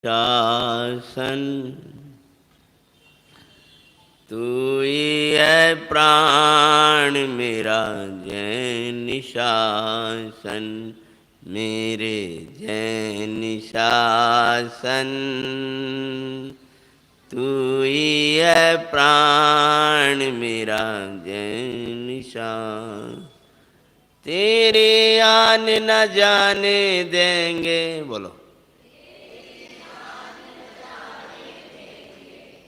शासन तू ही है प्राण मेरा जैन शासन मेरे जैन शासन तू ही है प्राण मेरा जैन शासन तेरे आन न जाने देंगे बोलो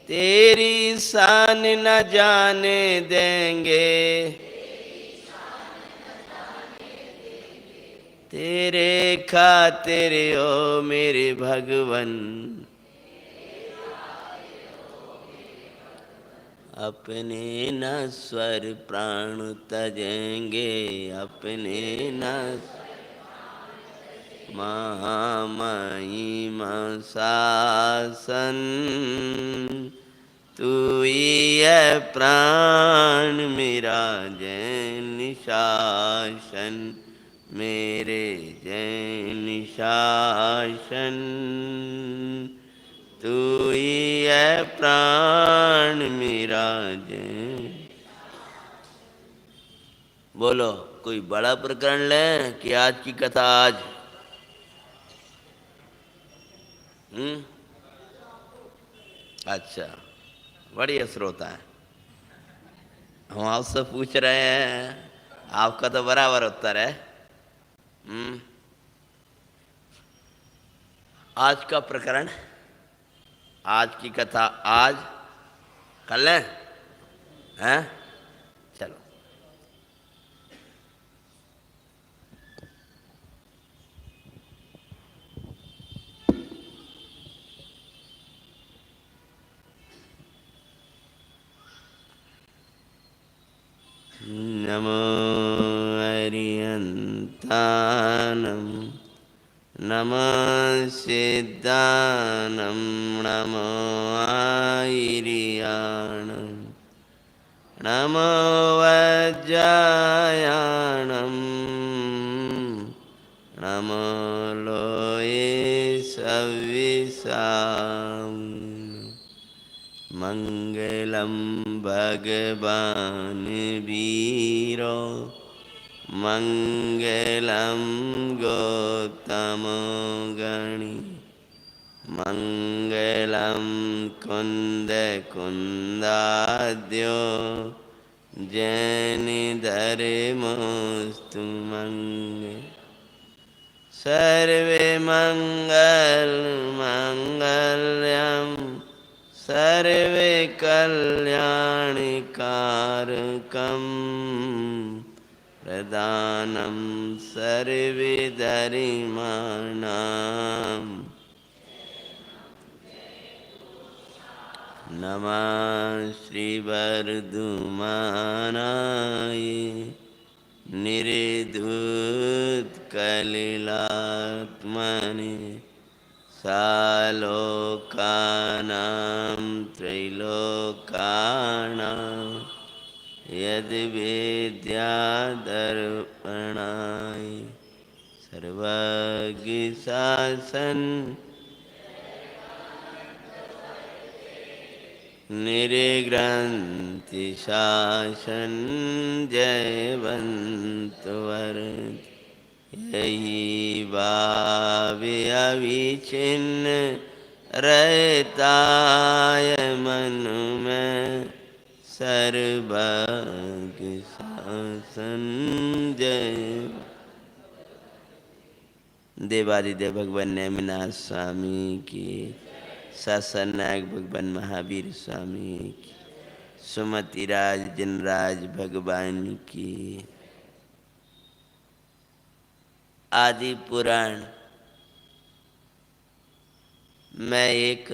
तेरी शान न जाने देंगे तेरे खातिर ओ मेरे भगवन अपने न स्वर प्राण तजेंगे अपने न महिमा शासन तू ही है प्राण मेरा जैन शासन मेरे जैन शासन तू ही है प्राण मेरा जैन। बोलो कोई बड़ा प्रकरण ले कि आज की कथा आज अच्छा बढ़िया श्रोता है। हम आपसे पूछ रहे हैं आपका तो बराबर उत्तर है। आज का प्रकरण आज की कथा आज कर लें हैं चलो। नमो अरिहन्तानं नमः सिद्धानं नमो आयिर्याणं नमो वज्रायाणं नमो लोये सविसां मंगलम भगवान वीरो मंगलम गौतम गणि मंगलम कुंद कुंदाद्यो जैन धर्मोस्तु मंगल सर्वे मंगल मंगल्यम सर्वे कल्याणिकारकं प्रदानं सर्वे धर्माणां नमः श्रीवरदुमानाय निर्धूतकलिलात्मने सालोकानां त्रैलोकानां यद्विद्यादर्पणाय सर्वज्ञ शासन निर्ग्रन्थि शासन जयवन्त वरद यही भावे अविच्छिन्न रहता है मन में सर्वज्ञ शासन जय। देवादिदेव भगवान नेमिनाथ स्वामी की शासन नायक भगवान महावीर स्वामी की सुमति राज जनराज भगवान की आदि पुराण में एक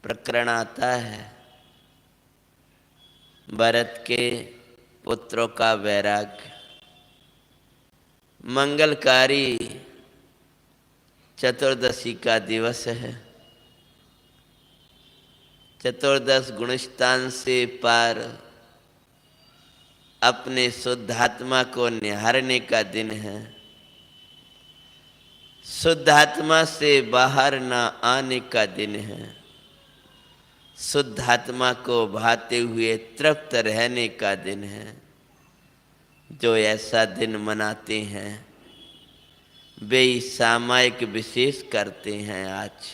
प्रकरण आता है भरत के पुत्रों का वैराग्य। मंगलकारी चतुर्दशी का दिवस है। चतुर्दश गुणस्थान से पार अपने शुद्धात्मा को निहारने का दिन है। शुद्ध आत्मा से बाहर ना आने का दिन है। शुद्ध आत्मा को भाते हुए तृप्त रहने का दिन है। जो ऐसा दिन मनाते हैं वे सामायिक विशेष करते हैं, आज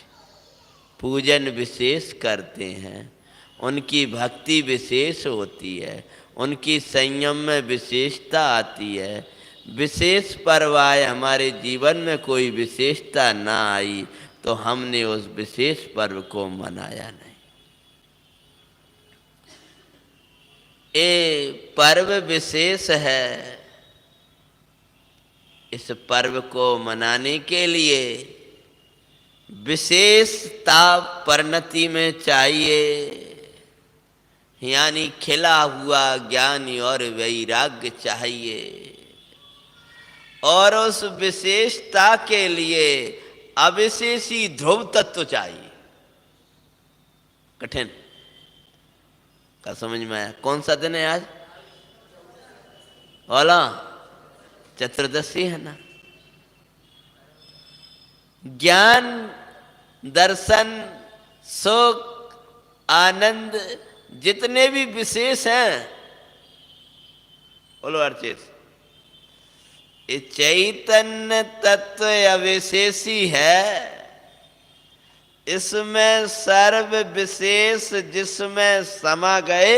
पूजन विशेष करते हैं, उनकी भक्ति विशेष होती है, उनकी संयम में विशेषता आती है। विशेष पर्व आए, हमारे जीवन में कोई विशेषता ना आई तो हमने उस विशेष पर्व को मनाया नहीं। ये पर्व विशेष है। इस पर्व को मनाने के लिए विशेषता परिणति में चाहिए, यानी खिला हुआ ज्ञान और वैराग्य चाहिए। और उस विशेषता के लिए अविशेषी ध्रुव तत्व चाहिए। कठिन का समझ में आया? कौन सा दिन है आज? बोला चतुर्दशी है ना। ज्ञान, दर्शन, सुख, आनंद जितने भी विशेष हैं, बोलो अर्चित, ये चैतन्य तत्व अविशेषी है। इसमें सर्व विशेष जिसमें समा गए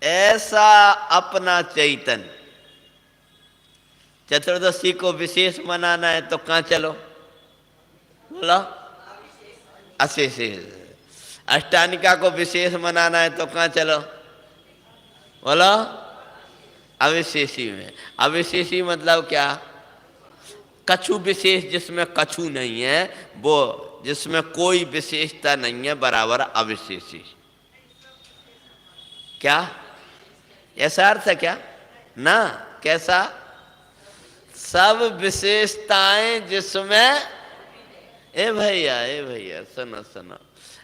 ऐसा अपना चैतन्य। चतुर्दशी को विशेष मनाना है तो कहाँ चलो? बोलो अशेष। अष्टानिका को विशेष मनाना है तो कहाँ चलो? बोलो अविशेषी में। अविशेषी मतलब क्या? कछु विशेष जिसमें कछु नहीं है, वो जिसमें कोई विशेषता नहीं है, बराबर अविशेषी। क्या ऐसा अर्थ है क्या? ना, कैसा? सब विशेषताएं जिसमें, ए भैया सुनो,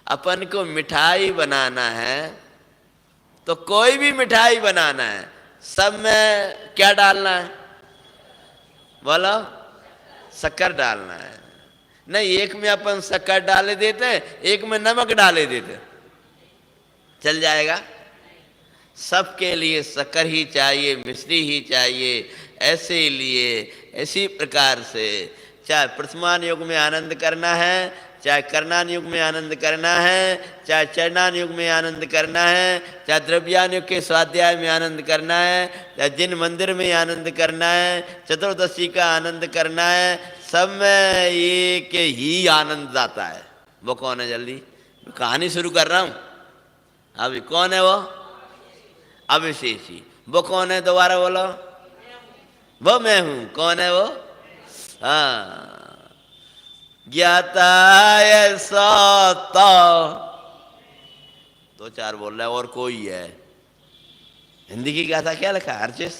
अपन को मिठाई बनाना है तो कोई भी मिठाई बनाना है, सब में क्या डालना है? बोलो शक्कर डालना है। नहीं, एक में अपन शक्कर डाले देते हैं, एक में नमक डाले देते हैं, चल जाएगा? सबके लिए शक्कर ही चाहिए, मिश्री ही चाहिए। ऐसे लिए इसी प्रकार से चाहे प्रथमान युग में आनंद करना है, चाहे करणान युग में आनंद करना है, चाहे चरणान युग में आनंद करना है, चाहे द्रव्यान युग के स्वाध्याय में आनंद करना है, चाहे जिन मंदिर में आनंद करना है, चतुर्दशी का आनंद करना है, सब में एक ही आनंद आता है। वो कौन है? जल्दी कहानी शुरू कर रहा हूँ। अभी कौन है वो? अविशेषी। वो कौन है? दोबारा बोलो। वो मैं हूं। कौन है वो? हाँ, ज्ञाता ऐसा दो चार बोल रहा है और कोई है। हिंदी की गाथा क्या लिखा है? हर चीज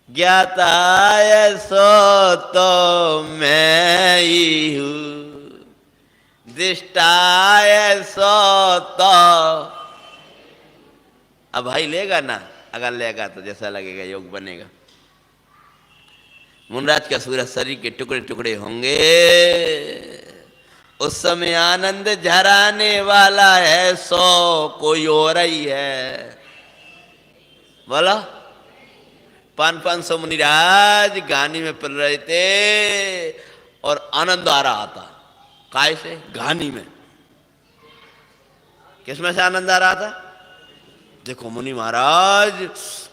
ज्ञाता ऐसा तो मैं ही हूं, दृष्टा ऐसा तो। अब भाई लेगा ना? अगर लेगा तो जैसा लगेगा योग बनेगा। मुनराज का सूरज शरीर के टुकड़े टुकड़े होंगे, उस समय आनंद झराने वाला है सो कोई और ही है। बोला 500 मुनिराज गानी में पड़ रहे थे और आनंद आ रहा था। काय से? गानी में। किसमें से आनंद आ रहा था? देखो मुनि महाराज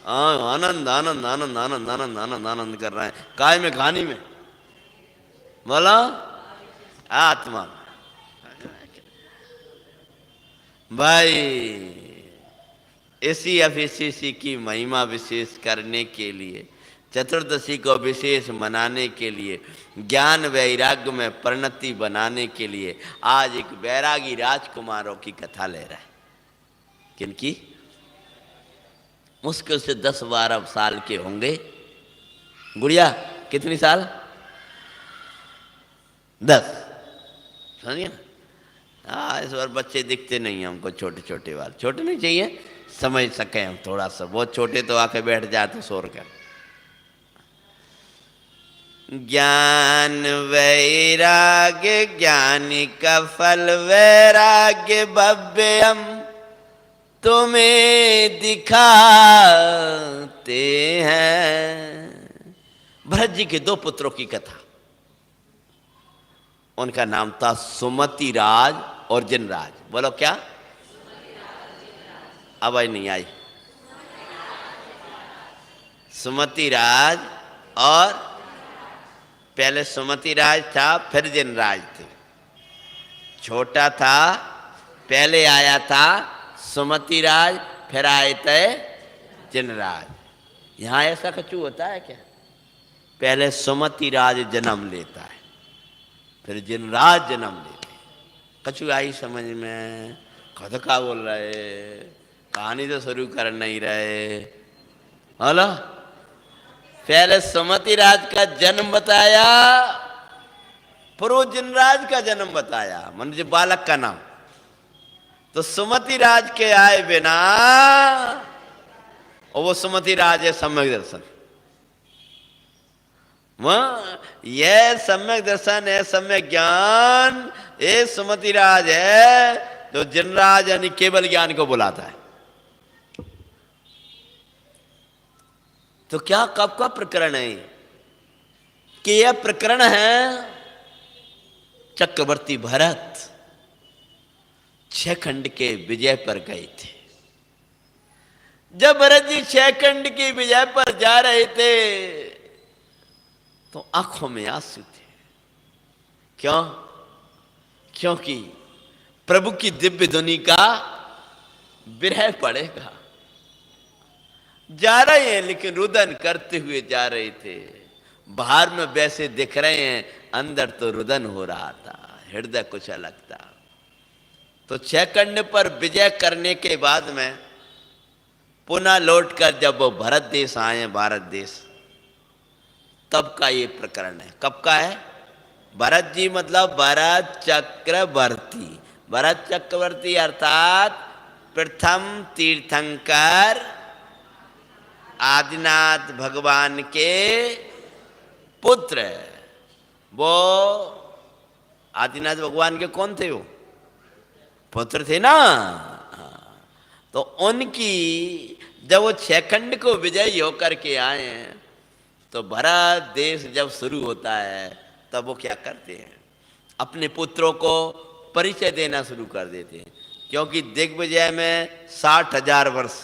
आनंद आनंद आनंद आनंद आनंद आनंद आनंद कर रहे हैं। काय में? गानी में। बोला आत्मा। भाई इसी अविशेषी की महिमा विशेष करने के लिए, चतुर्दशी को विशेष मनाने के लिए, ज्ञान वैराग्य में परिणति बनाने के लिए आज एक वैरागी राजकुमारों की कथा ले रहा है। किनकी? मुश्किल से 10-12 साल के होंगे। गुड़िया कितनी साल? 10। समझिए ना? हाँ, इस बार बच्चे दिखते नहीं हैं हमको, छोटे छोटे वाले। छोटे नहीं चाहिए, समझ सके हम थोड़ा सा। बहुत छोटे तो आके बैठ जाते शोर कर। ज्ञान वैराग्य ज्ञानी का फल वैराग्य भव्यम तुम्हें दिखाते हैं। भरत जी के दो पुत्रों की कथा। उनका नाम था सुमति राज और जिनराज। बोलो क्या? आवाज नहीं आई। सुमति राज और पहले सुमति राज था, फिर जिनराज थे। छोटा था, पहले आया था सुमति राज, फिर आए थे जिनराज। यहां ऐसा कछु होता है क्या? पहले सुमति राज जन्म लेता है, फिर जिनराज जन्म लेते हैं। कछु आई समझ में? खुद का बोल रहे, कहानी तो शुरू कर नहीं रहे। हेलो, पहले सुमति राज का जन्म बताया, फिर वो जिनराज का जन्म बताया, मनुष्य बालक का नाम। तो सुमति राज के आए बिना, और वो सुमति राज है सम्यक दर्शन। यह सम्यक दर्शन है, सम्यक ज्ञान, ये सुमति राज है जो जिनराज यानी केवल ज्ञान को बुलाता है। तो क्या कब का प्रकरण है कि यह प्रकरण है? चक्रवर्ती भरत 6 खंड के विजय पर गए थे। जब भरत जी 6 खंड की विजय पर जा रहे थे तो आंखों में आंसू थे। क्यों? क्योंकि प्रभु की दिव्य ध्वनि का विरह पड़ेगा। जा रहे हैं लेकिन रुदन करते हुए जा रहे थे। बाहर में वैसे दिख रहे हैं, अंदर तो रुदन हो रहा था, हृदय कुछ अलग था। तो 6 खंड पर विजय करने के बाद में पुनः लौटकर जब वो भरत देश आए, भारत देश, तब का ये प्रकरण है। कब का है? भरत जी मतलब भरत चक्रवर्ती। भरत चक्रवर्ती अर्थात प्रथम तीर्थंकर आदिनाथ भगवान के पुत्र। वो आदिनाथ भगवान के कौन थे? वो पुत्र थे ना। तो उनकी जब वो 6 खंड को विजयी होकर के आए हैं, तो भरत देश जब शुरू होता है तब वो क्या करते हैं? अपने पुत्रों को परिचय देना शुरू कर देते हैं। क्योंकि दिग्विजय में 60,000 वर्ष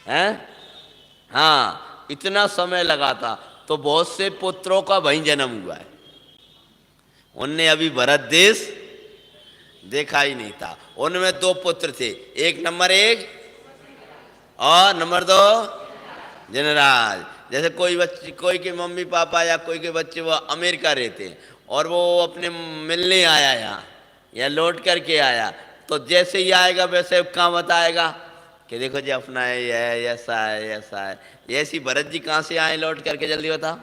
हैं। हाँ, इतना समय लगा था, तो बहुत से पुत्रों का वहीं जन्म हुआ है। उनने अभी भरत देश देखा ही नहीं था। उनमें 2 पुत्र थे, एक नंबर 1 और नंबर 2 जिनराज। जैसे कोई बच्चे, कोई के मम्मी पापा या कोई के बच्चे वो अमेरिका रहते हैं और वो अपने मिलने आया यहाँ या लौट करके आया, तो जैसे ही आएगा वैसे कहाँ बताएगा कि देखो जी अपना है, ये है, ऐसा है, ऐसा है। ऐसी भरत जी कहाँ से आए लौट करके? जल्दी बताओ।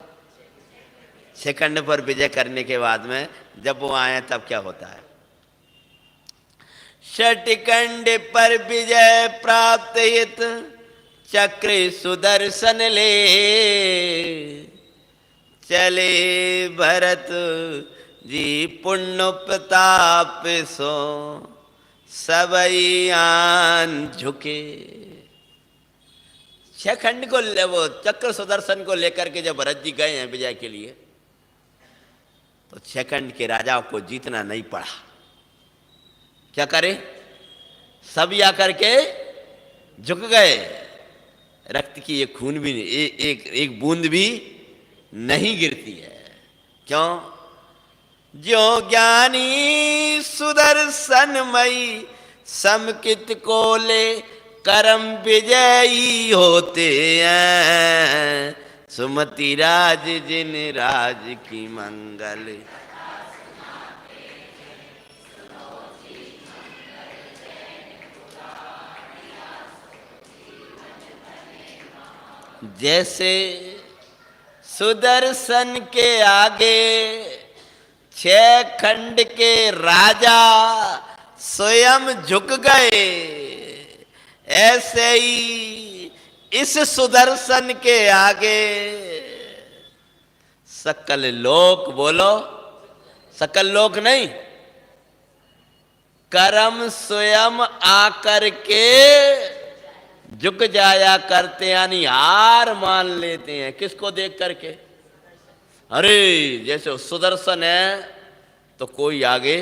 6 खंड पर विजय करने के बाद में जब वो आए तब क्या होता है? 6 खंड पर विजय प्राप्त हित चक्र सुदर्शन ले चले भरत जी पुण्य प्रताप सो सबई आन झुके। 6 खंड को वो चक्र सुदर्शन को लेकर के जब भरत जी गए हैं विजय के लिए, तो 6 खंड के राजाओं को जीतना नहीं पड़ा। क्या करे? सब आकर के झुक गए। रक्त की एक खून भी एक बूंद भी नहीं गिरती है। क्यों? जो ज्ञानी सुदर्शनमयी समकित को ले करम विजयी होते हैं। सुमति राज जिन राज की मंगल जैसे सुदर्शन के आगे 6 खंड के राजा स्वयं झुक गए, ऐसे ही इस सुदर्शन के आगे सकल लोक, बोलो सकल लोक नहीं, कर्म स्वयं आकर के झुक जाया करते हैं, यानी हार मान लेते हैं। किसको देख करके? अरे जैसे सुदर्शन है तो कोई आगे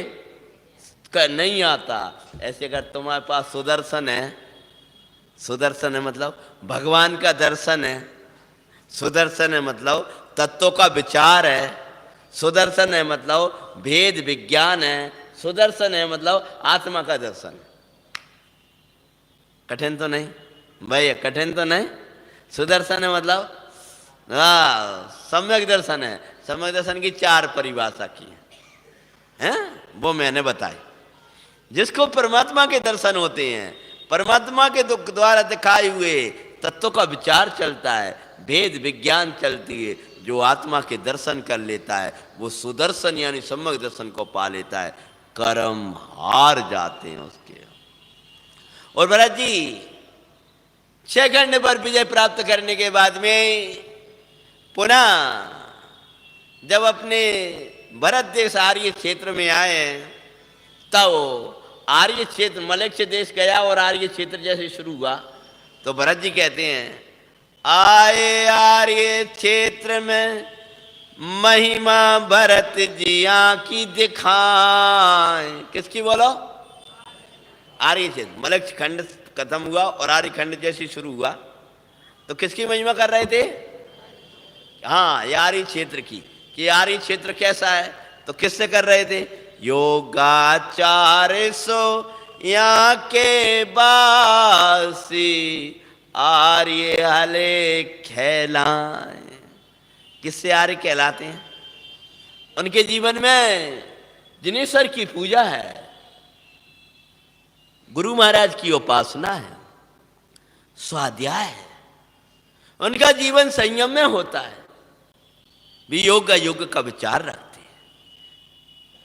नहीं आता, ऐसे अगर तुम्हारे पास सुदर्शन है, सुदर्शन है मतलब भगवान का दर्शन है, सुदर्शन है मतलब तत्वों का विचार है, सुदर्शन है मतलब भेद विज्ञान है, सुदर्शन है मतलब आत्मा का दर्शन है। कठिन तो नहीं भैया, कठिन तो नहीं। सुदर्शन है मतलब सम्यक दर्शन है। सम्यक दर्शन की 4 परिभाषा की है, वो मैंने बताई। जिसको परमात्मा के दर्शन होते हैं, परमात्मा के द्वारा दिखाए हुए तत्वों का विचार चलता है, भेद विज्ञान चलती है, जो आत्मा के दर्शन कर लेता है वो सुदर्शन यानी सम्यक दर्शन को पा लेता है। कर्म हार जाते हैं उसके। और भरत जी 6 खंड पर विजय प्राप्त करने के बाद में पुनः जब अपने भरत देश आर्य क्षेत्र में आए तब आर्य क्षेत्र मलेच्छ देश गया और आर्य क्षेत्र जैसे शुरू हुआ तो भरत जी कहते हैं आए आर्य क्षेत्र में महिमा भरत जिया की दिखाए। किसकी बोलो? आर्य क्षेत्र, मलेच्छ खंड खत्म हुआ और आर्य खंड जैसे शुरू हुआ तो किसकी महिमा कर रहे थे? हाँ, आर्य क्षेत्र की। कि आर्य क्षेत्र कैसा है तो किससे कर रहे थे? योगाचार्य सो यहाँ के बासी आर्य हले कहलाए। किससे आर्य कहलाते हैं? उनके जीवन में जिनेश्वर की पूजा है, गुरु महाराज की उपासना है, स्वाध्याय है, उनका जीवन संयम में होता है, वे योग का विचार रखते हैं,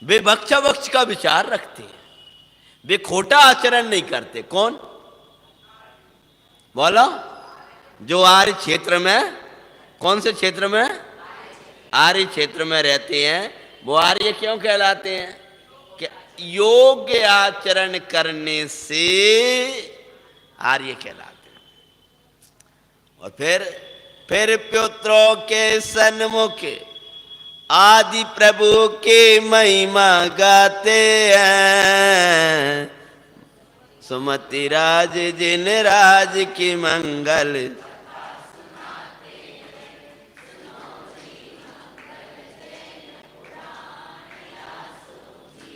वे बक्ष का विचार रखते हैं, वे खोटा आचरण नहीं करते। कौन बोलो? जो आर्य क्षेत्र में, कौन से क्षेत्र में? आर्य क्षेत्र में रहते हैं वो आर्य क्यों कहलाते हैं? कि योग्य आचरण करने से आर्य कहलाते हैं। और फिर पुत्रों के सन्मुख आदि प्रभु के महिमा गाते हैं, सुमति राज जिन राज की मंगल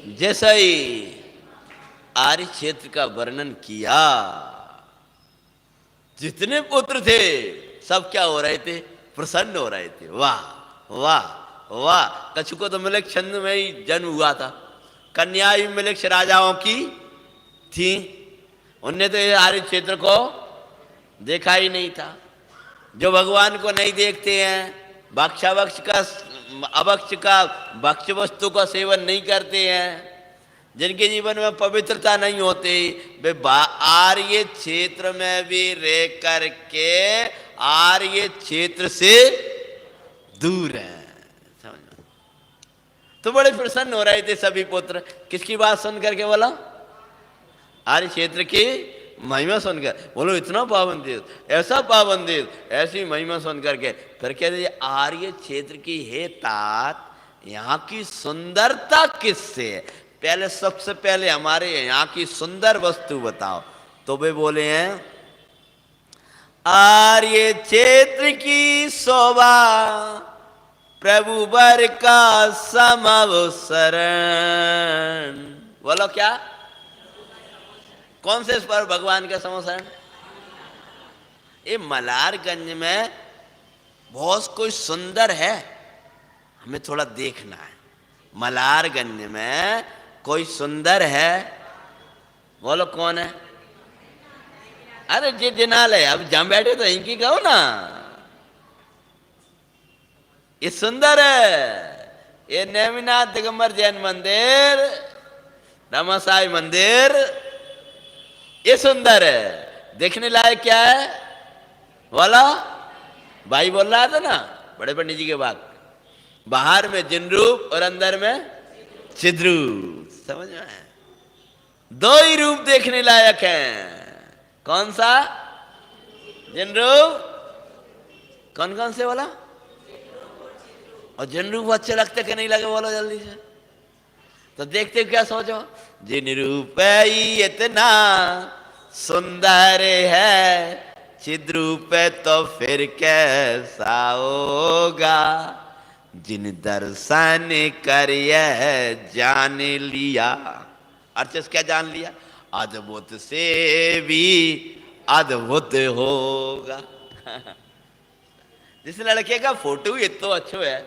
जैसा ही आर्य क्षेत्र का वर्णन किया, जितने पुत्र थे सब क्या हो रहे थे? प्रसन्न हो रहे थे। वाह वाह वाह। कछु को तो मलेच्छ छंद में ही जन्म हुआ था, कन्या भी मलेच्छ राजाओं की थी, उनने तो आर्य क्षेत्र को देखा ही नहीं था। जो भगवान को नहीं देखते हैं, भक्षाभक्ष का अभक्ष का भक्ष वस्तु का सेवन नहीं करते हैं, जिनके जीवन में पवित्रता नहीं होती, वे आर्य क्षेत्र में भी रह करके आर्य क्षेत्र से दूर है। समझ? तो बड़े प्रसन्न हो रहे थे सभी पुत्र। किसकी बात सुन करके? बोला आर्य क्षेत्र की महिमा सुनकर। बोलो इतना पावन देश, ऐसा पावन देश, ऐसी महिमा सुन करके फिर कहते आर्य क्षेत्र की हे तात, यहाँ की सुंदरता किससे है? पहले सबसे पहले हमारे यहाँ की सुंदर वस्तु बताओ। तो वे बोले हैं आर्य क्षेत्र की शोभा प्रभु वर का समवसरण। बोलो क्या? कौन से पर भगवान का समवसरण? ये मलारगंज में बहुत कोई सुंदर है, हमें थोड़ा देखना है। मलारगंज में कोई सुंदर है? बोलो कौन है? अरे जी जिनालय, अब जहां बैठे तो इनकी कहो ना। ये सुंदर है, ये नेमिनाथ दिगंबर जैन मंदिर, रामासाई मंदिर, ये सुंदर है। देखने लायक क्या है? बोला भाई बोल रहा था ना बड़े पंडित जी के बाद, बाहर में जिन रूप और अंदर में चिद्रूप। समझ में आया? दो ही रूप देखने लायक हैं। कौन सा? जिन रूप। कौन कौन से बोला? और जिन रूप अच्छे लगते कि नहीं लगे बोलो जल्दी से। तो देखते क्या सोचो, जिन रूप इतना सुंदर है, चिद्रूप तो फिर कैसा होगा, जिन दर्शन कर यह जान लिया। अर्चस क्या जान लिया? अद्भुत से भी अद्भुत होगा। जिस लड़के का फोटो ही इतना अच्छा है,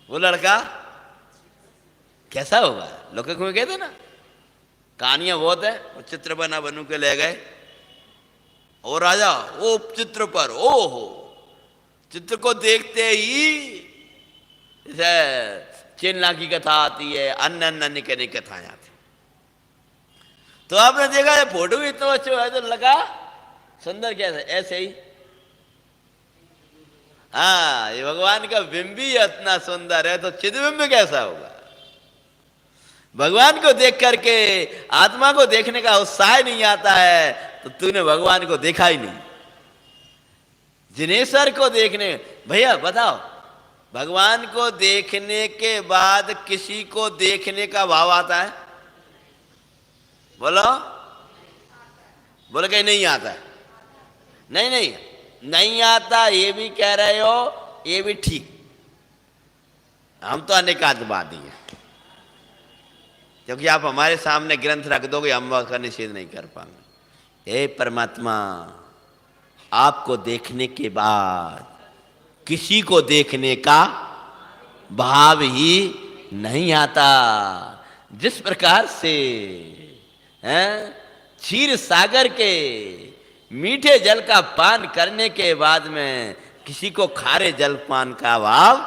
वो लड़का कैसा होगा? लोग कहते ना, कहानियां बहुत है। वो चित्र बना बनू के ले गए, ओ राजा ओ चित्र पर, ओ हो चित्र को देखते ही जैसे चिन्ना की कथा आती है, अन्य अन्य निकलने की कथाएं आती। तो आपने देखा है फोटो भी इतना अच्छा है तो लगा सुंदर कैसे? ऐसे ही हाँ, ये भगवान का बिंब भी इतना सुंदर है तो चिदबिंब कैसा होगा? भगवान को देख करके आत्मा को देखने का उत्साह नहीं आता है तो तूने भगवान को देखा ही नहीं। जिनेश्वर को देखने, भैया बताओ, भगवान को देखने के बाद किसी को देखने का भाव आता है? बोलो बोलो कहीं नहीं आता है? नहीं नहीं नहीं आता, ये भी कह रहे हो, ये भी ठीक। हम तो अनेकात्मवादी हैं, क्योंकि आप हमारे सामने ग्रंथ रख दोगे हम उसका निषेध नहीं कर पाएंगे। हे परमात्मा, आपको देखने के बाद किसी को देखने का भाव ही नहीं आता। जिस प्रकार से क्षीर सागर के मीठे जल का पान करने के बाद में किसी को खारे जल पान का भाव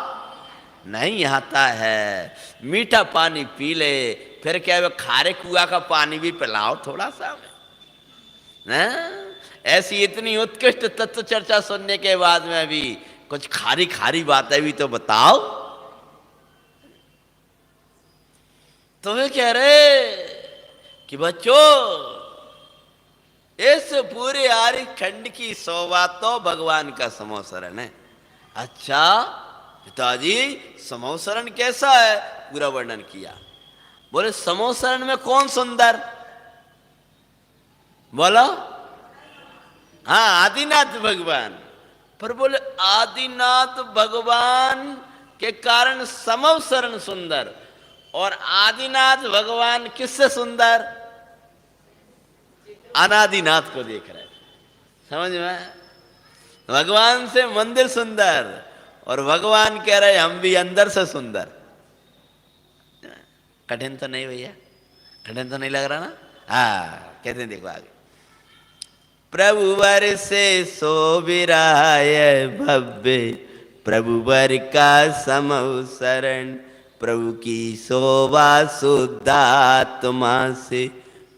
नहीं आता है। मीठा पानी पी ले, फिर क्या है, खारे कुआ का पानी भी पिलाओ थोड़ा सा। ऐसी इतनी उत्कृष्ट तत्व चर्चा सुनने के बाद में भी कुछ खारी खारी बातें भी तो बताओ। तो वे कह रहे कि बच्चों, इस पूरे आर्य खंड की शोभा तो भगवान का समोसरण है। अच्छा पिताजी, समोसरण कैसा है? पूरा वर्णन किया। बोले समोसरण में कौन सुंदर? बोलो हाँ, आदिनाथ भगवान। पर बोले आदिनाथ भगवान के कारण समोसरण सुंदर, और आदिनाथ भगवान किससे सुंदर? अनादिनाथ को देख रहे। समझ में? भगवान से मंदिर सुंदर, और भगवान कह रहे हम भी अंदर से सुंदर। कठिन तो नहीं भैया? कठिन तो नहीं लग रहा ना? हाँ, कहते हैं देखो आगे। प्रभु वर से सोबिराय भव्य, प्रभु वर का समवसरण, प्रभु की शोभा शुद्धात्मा से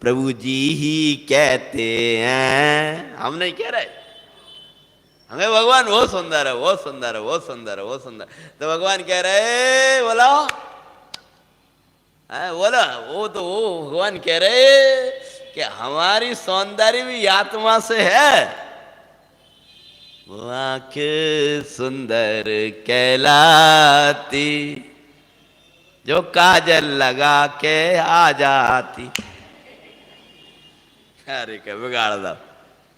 प्रभु जी ही कहते हैं। हम नहीं कह रहे, हमें भगवान वो सुंदर है, वो सुंदर है, वो सुंदर है, वो सुंदर। तो भगवान कह रहे, बोला बोला, वो तो वो भगवान कह रहे कि हमारी सौंदर्य भी आत्मा से है। वो आंख सुंदर कहलाती, जो काजल लगा के आ जाती। अरे क्या बिगाड़ दो,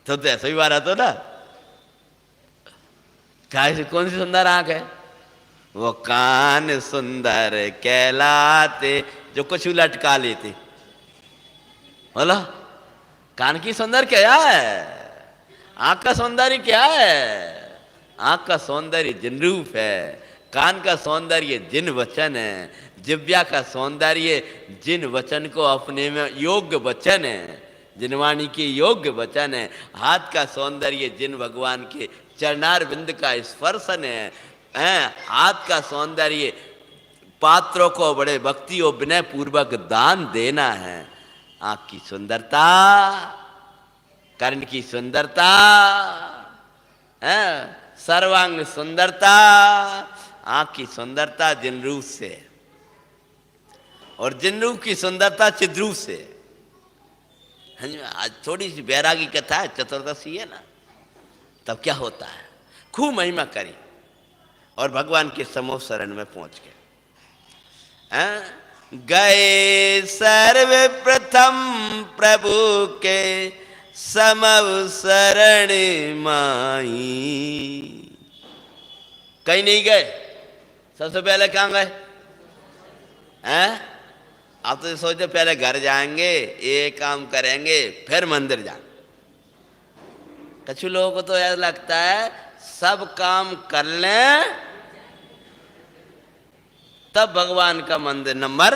तो ऐसा ही बात तो ना। कौन सी सुंदर आंख है? वो कान सुंदर कहलाते, जो कुछ लटका लेते। बोला कान की सुंदर क्या है? आंख का सौंदर्य क्या है? आंख का सौंदर्य जिन रूप है, कान का सौंदर्य जिन वचन है, जिव्या का सौंदर्य जिन वचन को अपने में योग्य वचन है, जिनवाणी के योग्य वचन है। हाथ का सौंदर्य जिन भगवान के चरणार बिंद का स्पर्शन है। हाथ का सौंदर्य पात्रों को बड़े भक्ति और विनय पूर्वक दान देना है। आंख की सुंदरता, कर्ण की सुंदरता, सर्वांग सुंदरता, आंख की सुंदरता जिन रूप से है, और जिन रूप की सुंदरता चिद्रूप से है। हाँ जी, आज थोड़ी सी बैरागी कथा है, चतुर्दशी है ना, तब क्या होता है, खूब महिमा करी और भगवान के समूह शरण में पहुंच गए। गए सर्वप्रथम प्रभु के समव शरण माई। कहीं नहीं गए, सबसे पहले कहाँ गए हैं? आप तो सोचते पहले घर जाएंगे, ये काम करेंगे, फिर मंदिर जाएंगे। कुछ लोगों को तो ऐसा लगता है सब काम कर लें तब भगवान का मंदिर नंबर,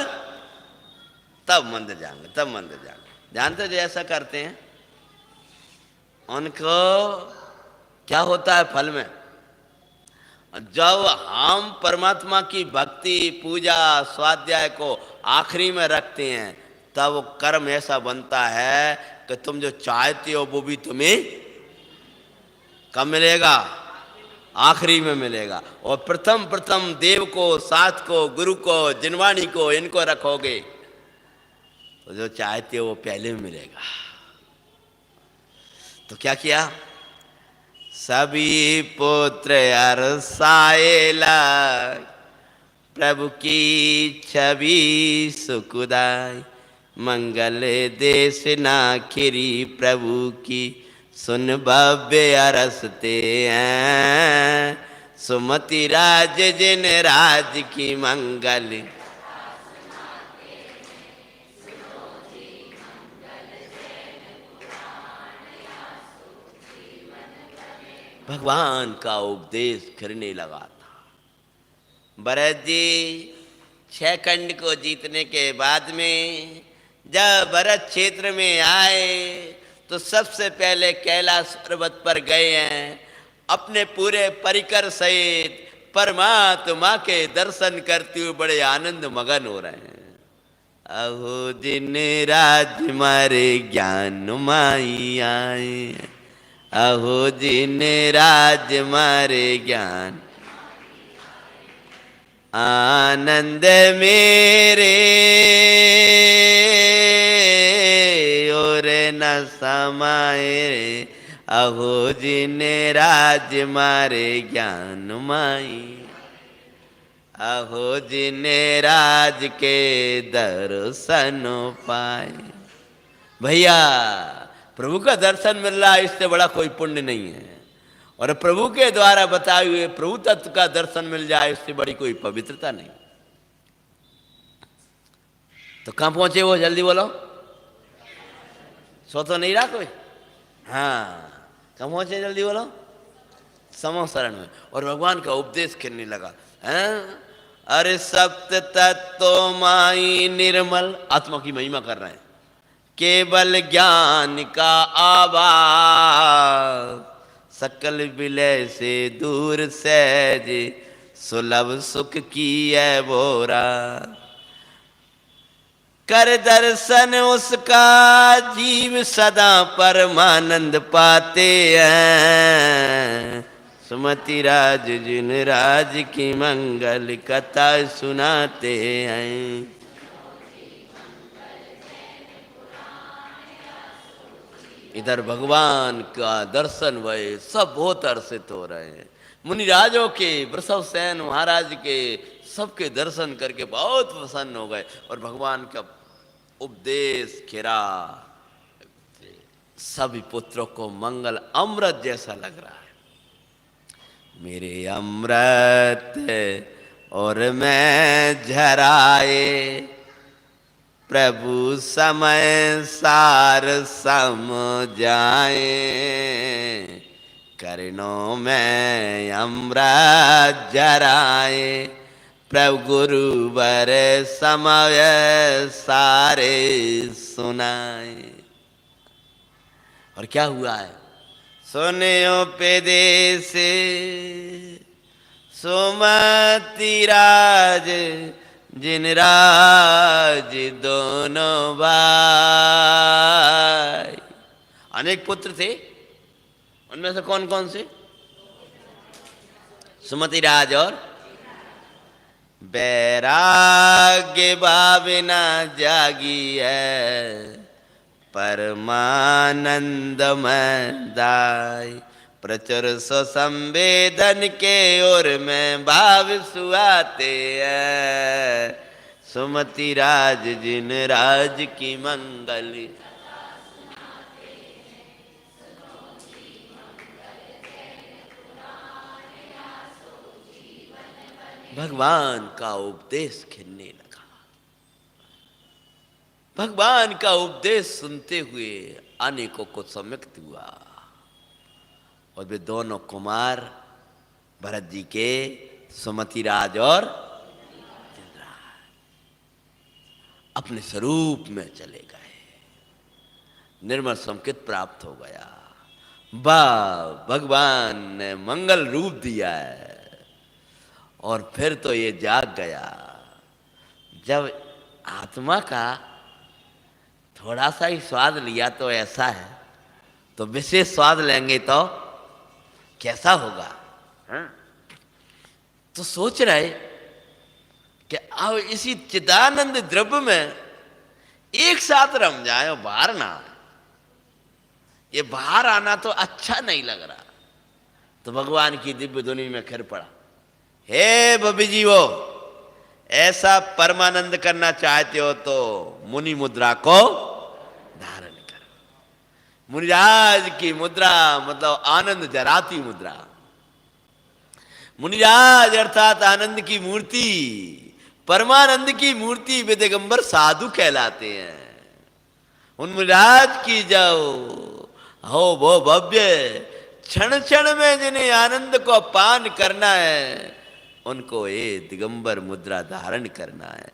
तब मंदिर जाएंगे, तब मंदिर जाएंगे। जानते जो ऐसा करते हैं उनको क्या होता है फल में? जब हम परमात्मा की भक्ति पूजा स्वाध्याय को आखिरी में रखते हैं तब वो कर्म ऐसा बनता है कि तुम जो चाहते हो वो भी तुम्हें कब मिलेगा? आखिरी में मिलेगा। और प्रथम प्रथम देव को, साथ को, गुरु को, जिनवाणी को, इनको रखोगे तो जो चाहते हो वो पहले में मिलेगा। तो क्या किया? सभी पुत्र अरसाएला प्रभु की छवि सुखदाई, मंगल देश नाखिरी प्रभु की सुन भव्य अरसते हैं, सुमति राज जिन राज की मंगल। भगवान का उपदेश करने लगा था। भरत जी 6 खंड को जीतने के बाद में जब भरत क्षेत्र में आए तो सबसे पहले कैलाश पर्वत पर गए हैं, अपने पूरे परिकर सहित परमात्मा के दर्शन करते हुए बड़े आनंद मगन हो रहे हैं। अहो दिन राज मारे ज्ञान माई आए, अहो दिन राज मारे ज्ञान आनंद मेरे और न समाए, अहो जिन राज मारे ज्ञान माई, अहो जिन राज के दर्शन पाए। भैया प्रभु का दर्शन मिल रहा है, इससे बड़ा कोई पुण्य नहीं है। और प्रभु के द्वारा बताए हुए प्रभु तत्व का दर्शन मिल जाए, इससे बड़ी कोई पवित्रता नहीं। तो कहां पहुंचे वो, जल्दी बोलो। सो तो नहीं रहा कोई? हाँ, कहां पहुंचे जल्दी बोलो? समूह शरण में। और भगवान का उपदेश करने लगा। अरे सप्त तत्व माई निर्मल, आत्मा की महिमा कर रहे हैं। केवल ज्ञान का आवाज, सकल विलय से दूर सहज, सुलभ सुख की है बोरा। कर दर्शन उसका जीव सदा परमानंद पाते हैं, सुमति राज जिन राज की मंगल कथा सुनाते हैं। इधर भगवान का दर्शन हुए, सब बहुत हर्षित हो रहे हैं। मुनिराजों के, वृषभ सेन महाराज के, सबके दर्शन करके बहुत प्रसन्न हो गए। और भगवान का उपदेश खिरा, सभी पुत्रों को मंगल अमृत जैसा लग रहा है। मेरे अमृत और मैं झराए, प्रभु समय सार सम जाए, करणों में अमृत जराए, प्रभु गुरु वर समय सारे सुनाए। और क्या हुआ है? सुनियो पेदेश सुमति राज जिन राज दोनों भाई। अनेक पुत्र थे, उनमें से कौन कौन से? सुमति राज और बैराग्य भावना जागी है, परमानंदमय दाय। प्रचुर संवेदन के ओर में भाव सुआते हैं, सुमति राज जिन राज की मंगल। भगवान का उपदेश खिलने लगा। भगवान का उपदेश सुनते हुए अनेकों को सम्यक्त हुआ और वे दोनों कुमार भरत जी के सुमति राज और अपने स्वरूप में चले गए। निर्मल संकेत प्राप्त हो गया। वाह, भगवान ने मंगल रूप दिया है। और फिर तो ये जाग गया। जब आत्मा का थोड़ा सा ही स्वाद लिया तो ऐसा है, तो विशेष स्वाद लेंगे तो कैसा होगा? तो सोच रहे कि अब इसी चिदानंद द्रव्य में एक साथ रम जाए और बाहर ना आए। ये बाहर आना तो अच्छा नहीं लग रहा। तो भगवान की दिव्य धुनी में खिर पड़ा, हे बबी जीवो, ऐसा परमानंद करना चाहते हो तो मुनि मुद्रा को धारण करो। मुनिराज की मुद्रा मतलब आनंद जराती मुद्रा। मुनिराज अर्थात आनंद की मूर्ति, परमानंद की मूर्ति वे दिगंबर साधु कहलाते हैं। उन मुनिराज की जाओ हो वो भव्य, क्षण क्षण में जिन्हें आनंद को पान करना है उनको ये दिगंबर मुद्रा धारण करना है।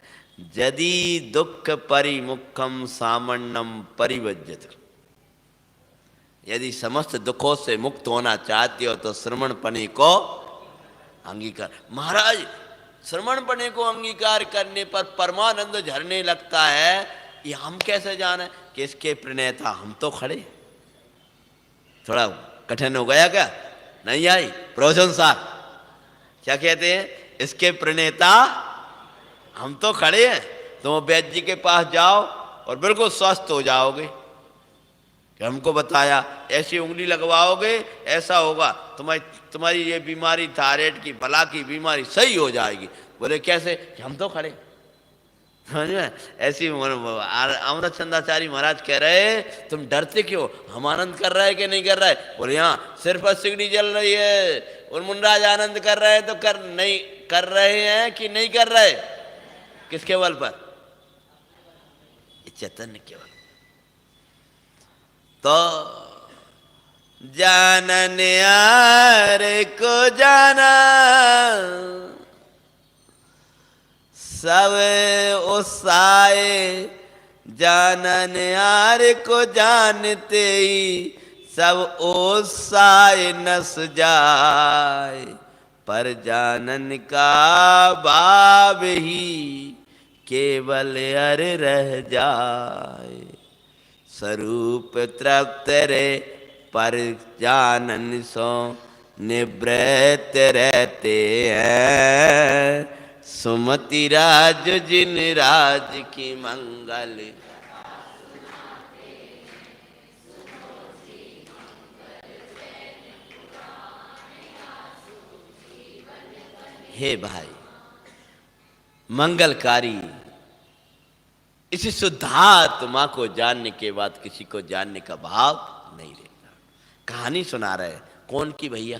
यदि दुख परिमुखम सामन्नम परिवज्यत, यदि समस्त दुखों से मुक्त होना चाहते हो तो श्रमणपणे को अंगीकार। महाराज, श्रमणपणे को अंगीकार करने पर परमानंद झरने लगता है, ये हम कैसे जाने? कि इसके प्रणेता हम तो खड़े। थोड़ा कठिन हो गया क्या? नहीं आई प्रोजन साहब, क्या कहते हैं? इसके प्रणेता हम तो खड़े हैं। तुम वैद्य जी के पास जाओ और बिल्कुल स्वस्थ हो जाओगे। कि हमको बताया ऐसी उंगली लगवाओगे ऐसा होगा, तुम्हारी ये बीमारी थायराइड की बला की बीमारी सही हो जाएगी। बोले कैसे? कि हम तो खड़े। ऐसी अमृत चंदाचारी महाराज कह रहे तुम डरते क्यों? हम आनंद कर रहे कि नहीं कर रहे? बोले यहाँ सिर पर सिगड़ी जल रही है और मुनराज आनंद कर रहे हैं तो कर नहीं कर रहे हैं कि नहीं कर रहे? किसके बल पर? चैतन्य के बल। तो जानन यार को जाना, सब उसाए जानन यार को जानते ही सब ओसाए नस जाए। पर जानन का भाव ही केवल अर रह जाए। स्वरूप तृप्त रे पर जानन सो निवृत्त रहते हैं। सुमति राज जिन राज की मंगल। हे भाई, मंगलकारी इसी शुद्धात्मा को जानने के बाद किसी को जानने का भाव नहीं रहता। कहानी सुना रहे, कौन की भैया?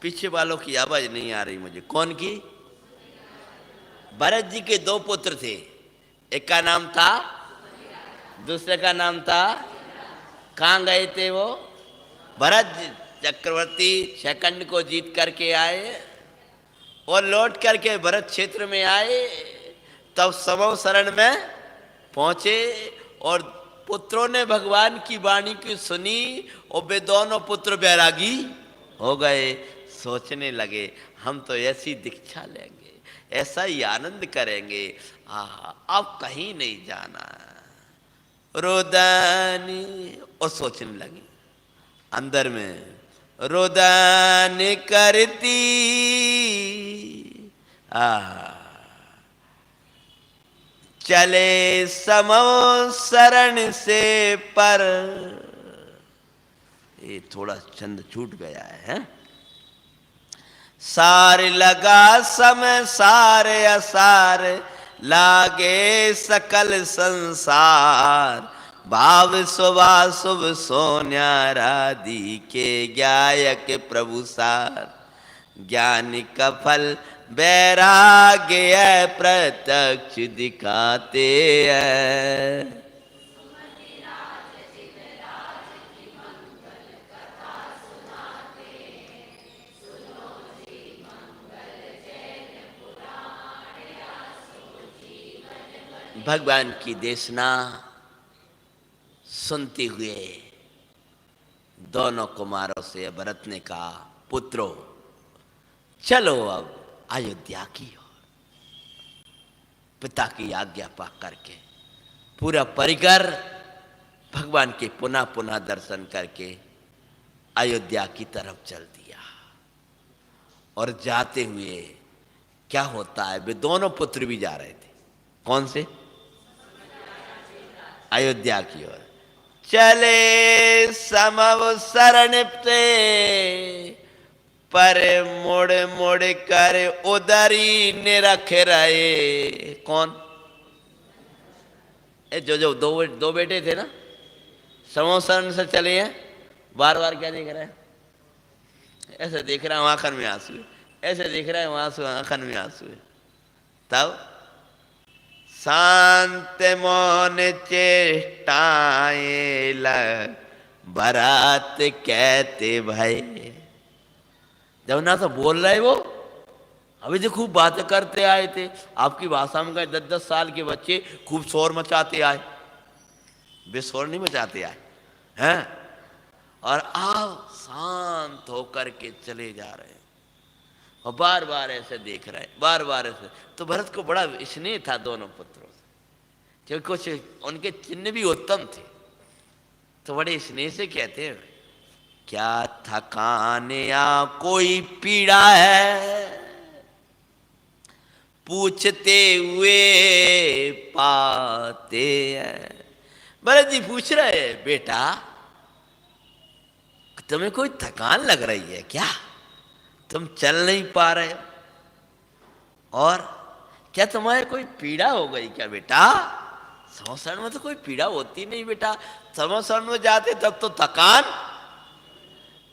पीछे वालों की आवाज नहीं आ रही मुझे। कौन की? भरत जी के दो पुत्र थे, एक का नाम था, दूसरे का नाम था। कहाँ गए थे वो? भरत चक्रवर्ती सेकंड को जीत करके आए और लौट करके भरत क्षेत्र में आए, तब समव शरण में पहुंचे और पुत्रों ने भगवान की वाणी की सुनी और वे दोनों पुत्र बैरागी हो गए। सोचने लगे हम तो ऐसी दीक्षा लेंगे, ऐसा ही आनंद करेंगे, अब कहीं नहीं जाना। रोदनी और सोचने लगी अंदर में, रोदन करती चले समो शरण से पर, ये थोड़ा छंद छूट गया है। सार लगा समय सार असार, लागे सकल संसार, भाव सुभा शुभ सोन्यारादि के गायक प्रभु सार, ज्ञान का फल वैराग्य प्रत्यक्ष दिखाते हैं। भगवान की देशना सुनते हुए दोनों कुमारों से भरत ने कहा, पुत्रों चलो अब अयोध्या की ओर। पिता की आज्ञा पा करके पूरा परिकर भगवान के पुनः पुनः दर्शन करके अयोध्या की तरफ चल दिया। और जाते हुए क्या होता है, वे दोनों पुत्र भी जा रहे थे। कौन से? अयोध्या की ओर। चले समव शरण पे, पर मुड़ मुड़ कर उदरी निरख रहे। कौन? जो दो बेटे थे ना, समव शरण से चले हैं। बार बार क्या देख रहा है? ऐसे देख रहा है आंखन में आंसू, ऐसे देख रहा है आंसू आंखन में आंसू। तब शांत मौन चेष्टाएं लग भरत कहते भाई। जब ना तो बोल रहे वो, अभी तो खूब बातें करते आए थे आपकी भाषा में। गए 10-10 साल के बच्चे खूब शोर मचाते आए। वे शोर नहीं मचाते आए हैं, और आप शांत होकर के चले जा रहे हैं और बार बार ऐसे देख रहे हैं, बार बार ऐसे। तो भरत को बड़ा स्नेह था दोनों पुत्रों से, क्योंकि कुछ उनके चिन्ह भी उत्तम थे। तो बड़े स्नेह से कहते हैं, क्या थकान या कोई पीड़ा है, पूछते हुए पाते हैं। भरत जी पूछ रहे हैं, बेटा तुम्हें कोई थकान लग रही है क्या? तुम चल नहीं पा रहे हो? और क्या तुम्हारे कोई पीड़ा हो गई क्या बेटा? समोसरण में तो कोई पीड़ा होती नहीं बेटा। समोसरण में जाते तब तो थकान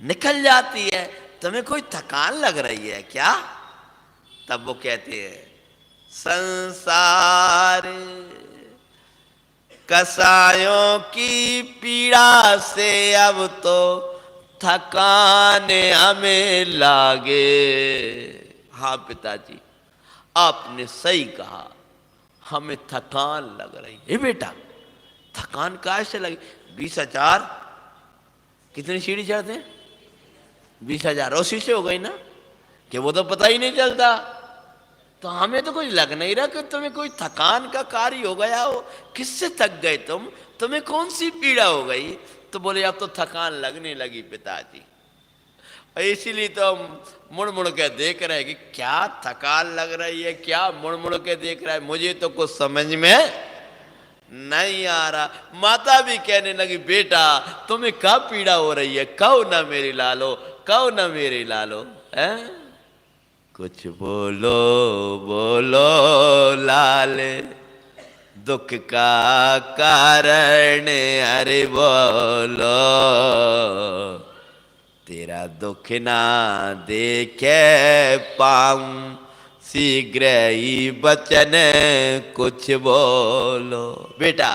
निकल जाती है। तुम्हें कोई थकान लग रही है क्या? तब वो कहते हैं, संसार कसायों की पीड़ा से अब तो थकान हमें लागे। हाँ पिताजी आपने सही कहा, हमें थकान लग रही है बेटा। थकान कैसे लगी? 20,000 कितनी सीढ़ी चढ़ते हैं? 20,000 उसी से हो गई ना, कि वो तो पता ही नहीं चलता। तो हमें तो कुछ लग नहीं रहा कि तुम्हें कोई थकान का कार्य हो गया हो। किससे थक गए तुम? तुम्हें कौन सी पीड़ा हो गई? तो बोले अब तो थकान लगने लगी पिताजी। इसीलिए तो हम मुड़ मुड़ के देख रहे हैं कि क्या थकान लग रही है, क्या मुड़ मुड़ के देख रहा है। मुझे तो कुछ समझ में नहीं आ रहा। माता भी कहने लगी, बेटा तुम्हें क्या पीड़ा हो रही है? कहो ना मेरी लालो, कहो ना मेरी लालो। हैं? कुछ बोलो बोलो लाल, दुख का कारण अरे बोलो। तेरा दुख ना देखे पाऊं, शीघ्र ही वचन कुछ बोलो। बेटा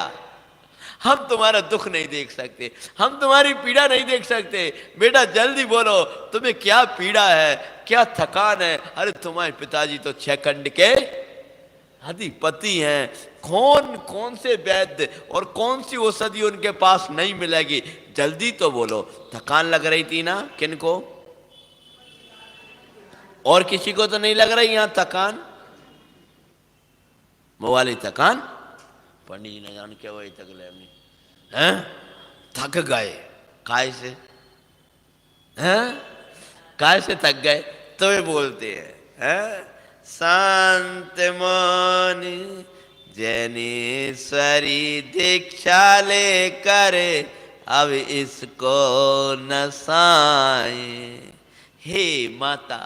हम तुम्हारा दुख नहीं देख सकते, हम तुम्हारी पीड़ा नहीं देख सकते। बेटा जल्दी बोलो, तुम्हें क्या पीड़ा है, क्या थकान है? अरे तुम्हारे पिताजी तो 6 खंड के अधिपति हैं। कौन कौन से वैद्य और कौन सी औषधि उनके पास नहीं मिलेगी? जल्दी तो बोलो। थकान लग रही थी ना किनको? और किसी को तो नहीं लग रही यहां थकान? वो वाली थकान पंडित जी ने जान के वही तक ले हैं, थक गए। काय से? हैं काय से थक गए? तो वे बोलते हैं संत मुनि जैनेश्वरी दीक्षा ले करे अब इसको नसाए। हे माता,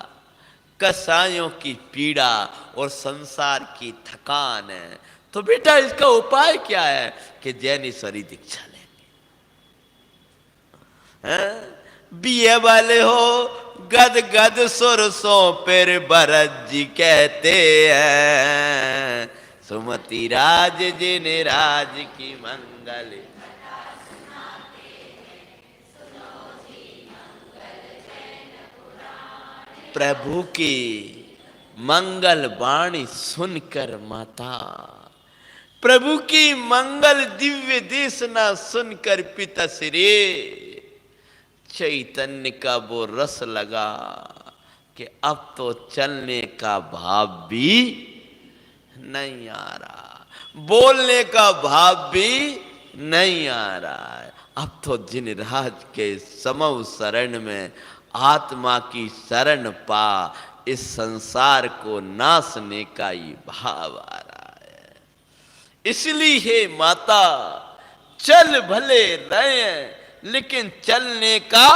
कसायों की पीड़ा और संसार की थकान है, तो बेटा इसका उपाय क्या है कि जैनेश्वरी दीक्षा लेंगे। बीए वाले हो गद गद सुरसों पर भरत जी कहते हैं, सुमति राज जिन राज की मंगल। प्रभु की मंगल वाणी सुनकर माता, प्रभु की मंगल दिव्य देशना सुनकर पिताश्री चैतन्य का वो रस लगा कि अब तो चलने का भाव भी नहीं आ रहा, बोलने का भाव भी नहीं आ रहा है। अब तो जिन राज के समव शरण में आत्मा की शरण पा, इस संसार को नाशने का ही भाव आ रहा है। इसलिए हे माता, चल भले रहे लेकिन चलने का,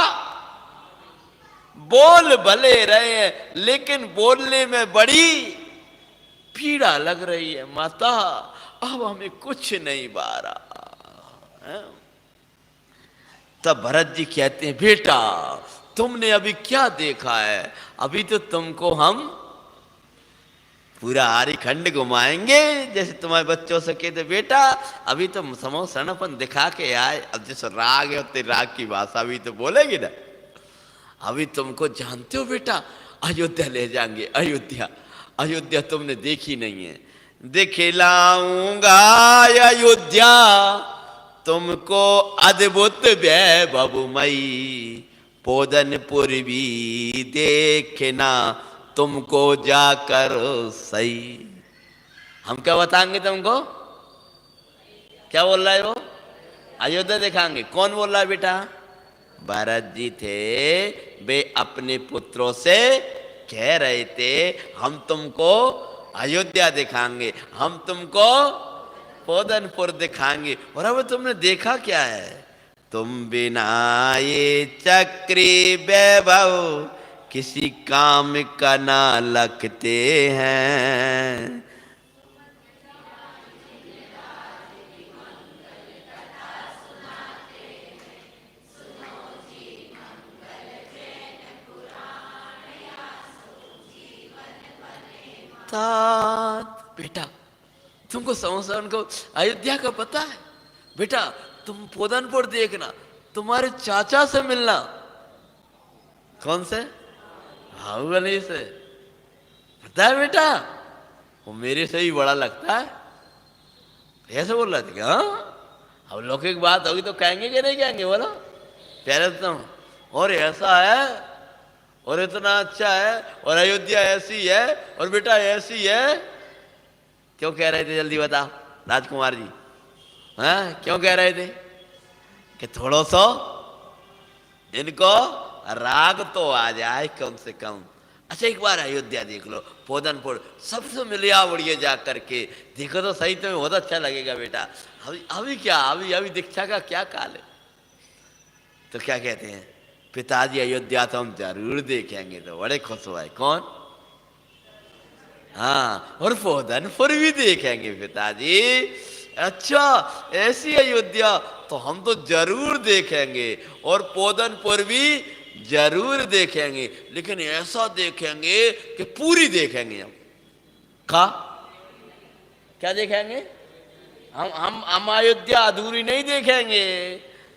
बोल भले रहे लेकिन बोलने में बड़ी पीड़ा लग रही है माता, अब हमें कुछ नहीं बा रहा। तब भरत जी कहते हैं, बेटा तुमने अभी क्या देखा है, अभी तो तुमको हम पूरा आरी खंड घुमाएंगे। जैसे तुम्हारे बच्चों से कहते बेटा अभी तो समो सरणपन दिखा के आए, अब जैसे राग है उतने राग की भाषा भी तो बोलेगी ना। अभी तुमको जानते हो बेटा, अयोध्या ले जाएंगे, अयोध्या, अयोध्या तुमने देखी नहीं है, दिखलाऊंगा अयोध्या तुमको अद्भुत वैभवमयी, पोदनपुर भी देखना तुमको जाकर सही। हम क्या बताएंगे तुमको, क्या बोल रहा है वो, अयोध्या दिखाएंगे। कौन बोल रहा है बेटा, भरत जी थे, वे अपने पुत्रों से कह रहे थे हम तुमको अयोध्या दिखाएंगे, हम तुमको पोदनपुर दिखाएंगे। और अब तुमने देखा क्या है, तुम बिना ये चक्री वैभव किसी काम का ना लगते हैं। बेटा तुमको समोसा उनको अयोध्या का पता है, बेटा तुम पोदनपुर देखना, तुम्हारे चाचा से मिलना। कौन से, बाहुबली से, पता है बेटा, वो मेरे से ही बड़ा लगता है। ऐसे बोल रहा था क्या, अब लौकिक बात होगी तो कहेंगे कि नहीं कहेंगे, बोलो पहले तो। और ऐसा है और इतना अच्छा है और अयोध्या ऐसी है और बेटा ऐसी है। क्यों कह रहे थे जल्दी बता राजकुमार जी, हाँ क्यों कह रहे थे कि थोड़ा सा इनको राग तो आ जाए कम से कम। अच्छा एक बार अयोध्या देख लो, पोदनपुर सबसे मिलिया उड़िए जा करके देखो तो सही, तुम्हें बहुत अच्छा लगेगा बेटा। अभी क्या, अभी दीक्षा का क्या काल है। तो क्या कहते हैं, पिताजी अयोध्या तो हम जरूर देखेंगे, तो बड़े खुश हुए। कौन, हाँ और पोदनपुर भी देखेंगे पिताजी। अच्छा ऐसी अयोध्या तो हम तो जरूर देखेंगे और पोदनपुर भी जरूर देखेंगे, लेकिन ऐसा देखेंगे कि पूरी देखेंगे हम। क्या देखेंगे, हम अयोध्या अधूरी नहीं देखेंगे।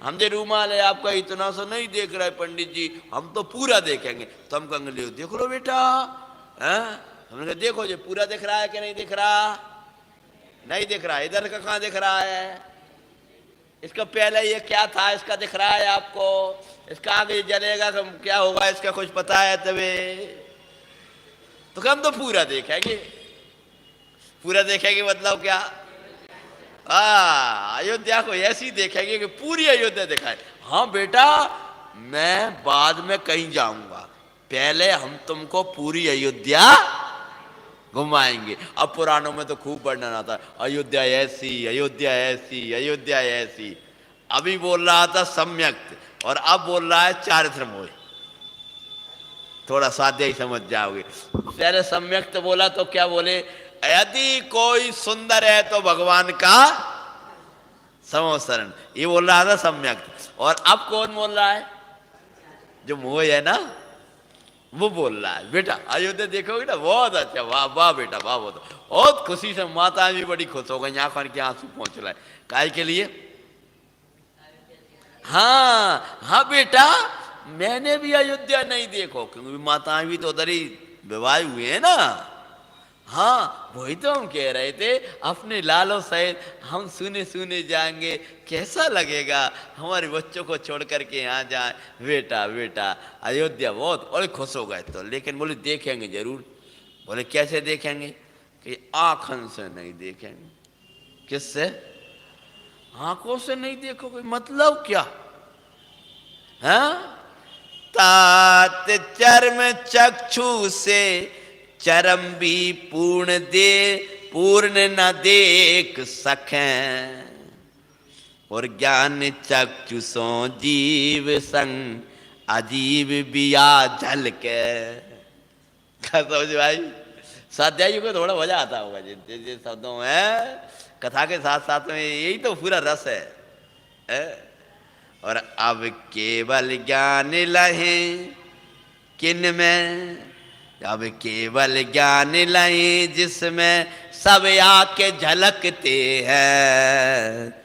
हम जो रूमाल है आपका इतना सा नहीं देख रहा है पंडित जी, हम तो पूरा देखेंगे। तो हम कहेंगे देख लो बेटा, हमने कहा देखो ये पूरा दिख रहा है कि नहीं दिख रहा, नहीं दिख रहा, इधर का कहाँ दिख रहा है, इसका पहले ये क्या था इसका दिख रहा है आपको, इसका आगे जलेगा तो क्या होगा इसका कुछ पता है तुम्हें। तो हम तो पूरा देखेंगे, पूरा देखेंगे मतलब क्या, अयोध्या को ऐसी देखेंगे कि पूरी अयोध्या दिखाए। हाँ बेटा मैं बाद में कहीं जाऊंगा, पहले हम तुमको पूरी अयोध्या घुमाएंगे। अब पुराणों में तो खूब वर्णन आता है, अयोध्या ऐसी, अयोध्या ऐसी, अयोध्या ऐसी। अभी बोल रहा था सम्यक, और अब बोल रहा है चारित्र मोह। थोड़ा साध्य ही समझ जाओगे। पहले सम्यक तो बोला तो क्या बोले, यदि कोई सुंदर है तो भगवान का समोसरण, ये बोल रहा था सम्यक। और अब कौन बोल रहा है, जो मोह है ना वो बोल रहा है, बेटा अयोध्या देखोगे ना बहुत अच्छा, वाह वाह बेटा वाह, बहुत खुशी से माता भी बड़ी खुश हो गई, आंखों के आंसू पहुंच रहा है। काय के लिए, हाँ हाँ बेटा मैंने भी अयोध्या नहीं देखो, क्योंकि माताएं भी तो उधर ही विवाह हुए हैं ना। हाँ वही तो हम कह रहे थे, अपने लालों सहित हम सुने सुने जाएंगे, कैसा लगेगा हमारे बच्चों को छोड़ करके यहाँ जाए। बेटा बेटा अयोध्या बहुत, और खुश हो गए तो। लेकिन बोले देखेंगे जरूर। बोले कैसे देखेंगे, कि आंखन से नहीं देखेंगे। किससे, आंखों से नहीं देखोगे, मतलब क्या है, तात चर्म चक्षु से चरम भी पूर्ण न देख सकें, और ज्ञान चक्षुषों जीव संग अजीब बिया झल के। समझ भाई, स्वाध्यायी को थोड़ा मजा आता होगा जिन जिन शब्दों में, कथा के साथ साथ में यही तो पूरा रस है? और अब केवल ज्ञान लहे किन में, अब केवल ज्ञान लहे जिसमें सब आके झलकते हैं।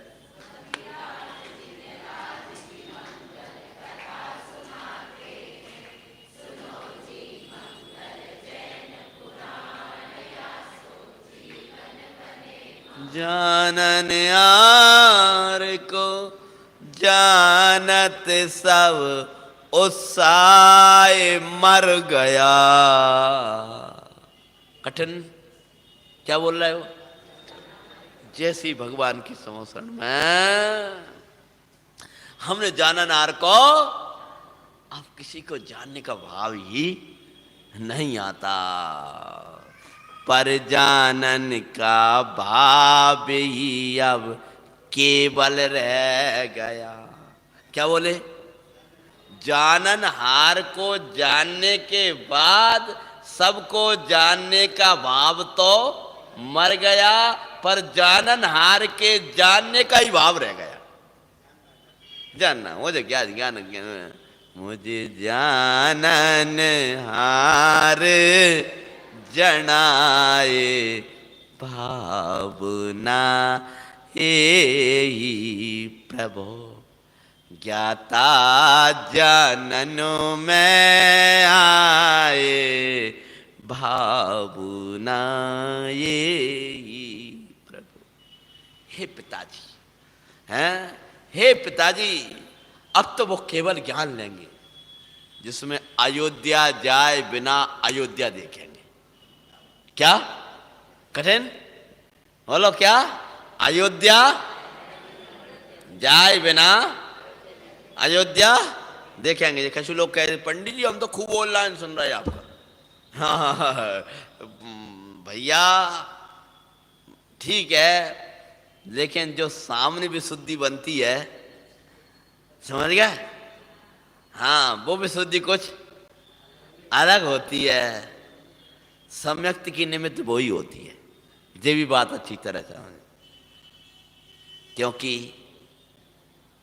जानन यार को जानत सब उत्साह मर गया। कठिन क्या बोल रहे हो, जैसी भगवान की समोसरण में हमने जाना नार को, अब किसी को जानने का भाव ही नहीं आता, पर जानन का भाव ही अब केवल रह गया। क्या बोले, जानन हार को जानने के बाद सबको जानने का भाव तो मर गया, पर जानन हार के जानने का ही भाव रह गया। जानना मुझे क्या ज्ञान, मुझे जानन हार जनाए भावना ही प्रभु, ज्ञाता जाननो में आए भावना ये प्रभु। हे पिताजी हैं, हे पिताजी, अब तो वो केवल ज्ञान लेंगे जिसमें अयोध्या जाए बिना अयोध्या देखेंगे। क्या कठिन बोलो, क्या अयोध्या जाए बिना अयोध्या देखेंगे। कैसे लोग कह रहे पंडित जी हम तो खूब ऑनलाइन सुन रहे हैं आपका। हाँ भैया ठीक है, लेकिन जो सामने विशुद्धि बनती है, समझ गया, हाँ वो विशुद्धि कुछ अलग होती है। सम्यक्त की निमित्त वो ही होती है। ये भी बात अच्छी तरह समझ, क्योंकि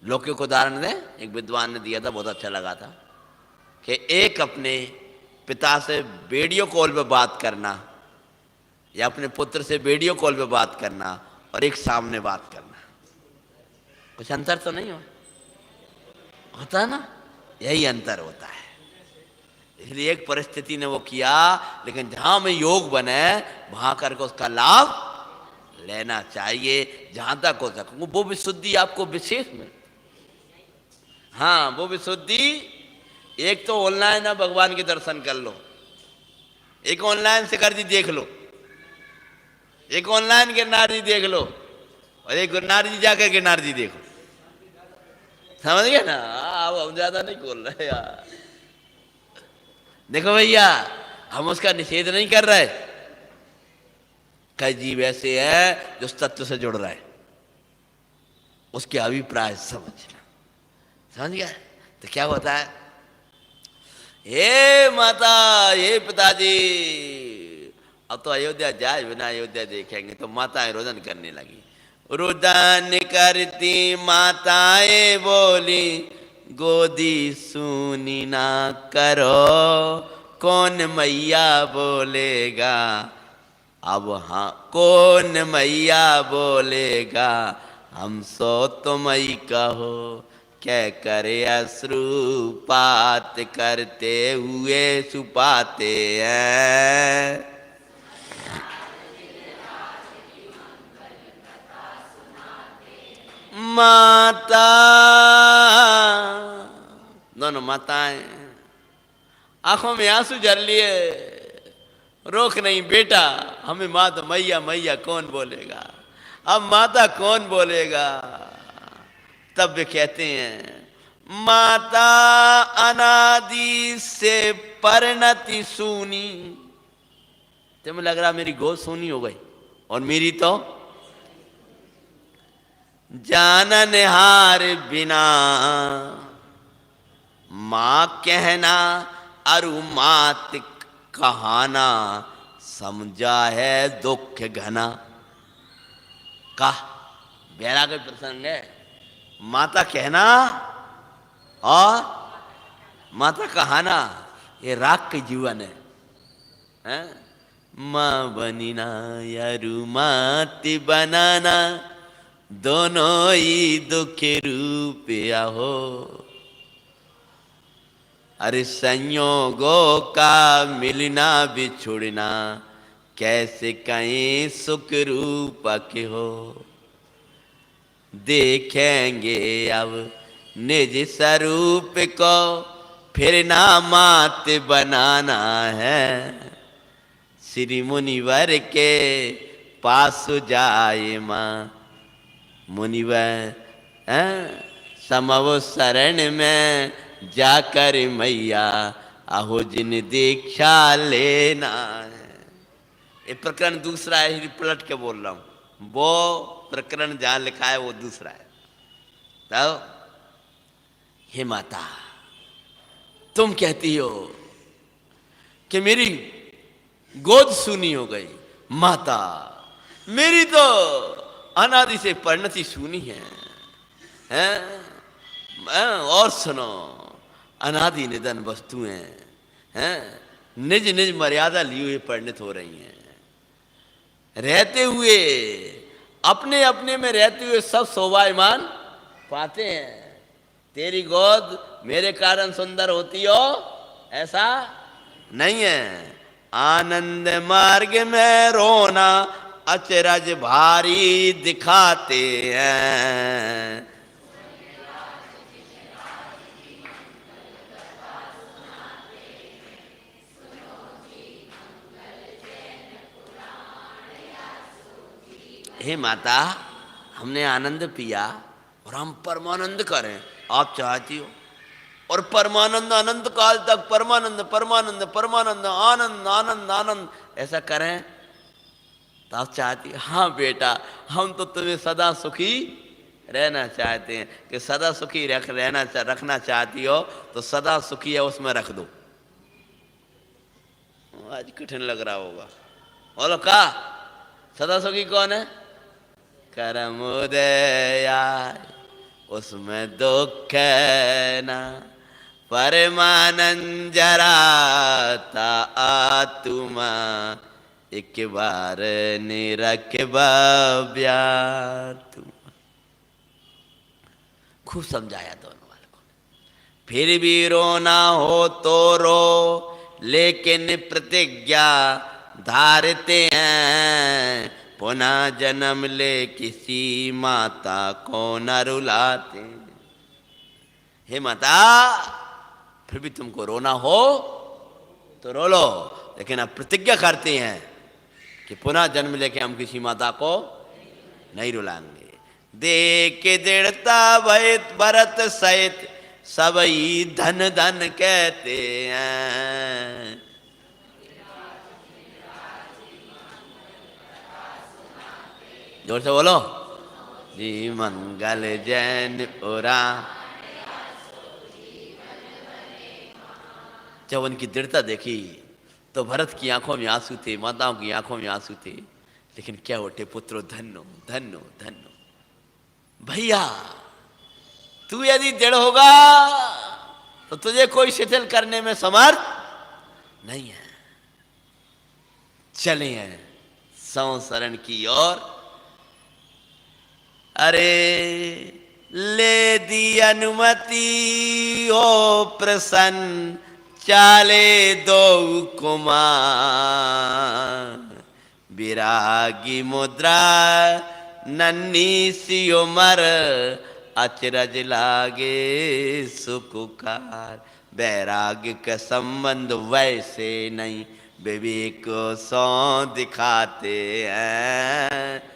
लौकिक उदाहरण ने एक विद्वान ने दिया था, बहुत अच्छा लगा था, कि एक अपने पिता से वीडियो कॉल पे बात करना या अपने पुत्र से वीडियो कॉल पे बात करना और एक सामने बात करना, कुछ अंतर तो नहीं होता है ना, यही अंतर होता है। इसलिए एक परिस्थिति ने वो किया, लेकिन जहां में योग बने वहां करके उसका लाभ लेना चाहिए, जहां तक हो सके। वो विशुद्धि आपको विशेष में, हाँ वो विशुद्धि, एक तो ऑनलाइन है भगवान के दर्शन कर लो, एक ऑनलाइन शिखर जी देख लो, एक ऑनलाइन गिरनार जी देख लो, और एक गिरनार जी जाकर गिरनार जी देखो। समझ गए ना, अब हम ज्यादा नहीं बोल रहे यार। देखो भैया, हम उसका निषेध नहीं कर रहे, कई जीव ऐसे है जो उस तत्व से जुड़ रहा है, उसके अभिप्राय समझना। समझ गया? तो क्या होता है, हे माता, हे पिताजी, अब तो अयोध्या जाए बिना अयोध्या देखेंगे। तो माताएं रोदन करने लगी। रुदन करती माताएं बोली, गोदी सुनी ना करो, कौन मैया बोलेगा अब, हाँ कौन मैया बोलेगा, हम सो तुम ही कहो, क्या करे अश्रुपात करते हुए छुपाते हैं। माता, दोनों माताएं आंखों में आंसू जर लिए, रोक नहीं बेटा, हमें माँ तो मैया मैया कौन बोलेगा, अब माता कौन बोलेगा। तब वे कहते हैं, माता अनादि से परिणति सूनी। तुम्हें लग रहा मेरी गोद सूनी हो गई, और मेरी तो जाननहार बिना, मां कहना अरु मात कहाना, समझा है दुख घना। का बेरा का प्रसंग है, माता कहना और माता कहाना, ये राग के जीवन है। माँ बनीना यारू माती बनाना, दोनों ही दुख रूप आहो, अरे संयोगों का मिलना बिछुड़ना, कैसे कहीं सुख रूप के हो। देखेंगे अब निज स्वरूप को, फिर ना मात बनाना है, श्री मुनिवर के पास जाए माँ। मुनिवर समव शरण में जाकर मैया, आहो जिन दीक्षा लेना है। ये प्रकरण दूसरा है, पलट के बोल रहा हूं, वो प्रकरण जहां लिखा है वो दूसरा है। तो हे माता, तुम कहती हो कि मेरी गोद सूनी हो गई। माता, मेरी तो अनादि से परिणति सूनी हैं? और सुनो, अनादि निधन वस्तुएं हैं, निज निज मर्यादा लिए हुए परिणत हो रही हैं। रहते हुए अपने अपने में रहते हुए सब शोभायमान पाते हैं। तेरी गोद मेरे कारण सुंदर होती हो ऐसा नहीं है। आनंद मार्ग में रोना अचरज भारी दिखाते हैं। हे माता, हमने आनंद पिया और हम परमानंद करें, आप चाहती हो, और परमानंद अनंत काल तक परमानंद परमानंद परमानंद आनंद आनंद आनंद ऐसा करें तो आप चाहती हो। हाँ बेटा, हम तो तुम्हें सदा सुखी रहना चाहते हैं। कि सदा सुखी रखना चाहती हो तो सदा सुखी है उसमें रख दो। आज कठिन लग रहा होगा, बोलो का सदा सुखी कौन है? करम उदया, उसमें दुख ना, परमानंद जराता आत्मा, एक बार निरख बाब्या तुम। खूब समझाया दोनों वाले को। फिर भी रोना हो तो रो, लेकिन प्रतिज्ञा धारते हैं, पुनः जन्म ले किसी माता को न रुलाते। हे माता, फिर भी तुमको रोना हो तो रो लो, लेकिन अब प्रतिज्ञा करते हैं कि पुनः जन्म लेके हम किसी माता को नहीं रुलाएंगे। देख दृढ़ता भरत सहित सबई धन धन कहते हैं। जोर से बोलो जी मंगल जैन ओरा। जब उनकी दृढ़ता देखी तो भरत की आंखों में आंसू थे, माताओं की आंखों में आंसू थे, लेकिन क्या उठे पुत्रो धन्नो धन्नो धन्नो। भैया तू यदि दृढ़ होगा तो तुझे कोई शिथिल करने में समर्थ नहीं है। चले हैं संसरण की ओर। अरे ले दी अनुमति हो प्रसन्न, चाले दो कुमार। विरागी मुद्रा नन्ही सी उमर, अचरज लागे सुकुकार। वैराग्य का संबंध वैसे नहीं, विवेक सौ दिखाते हैं।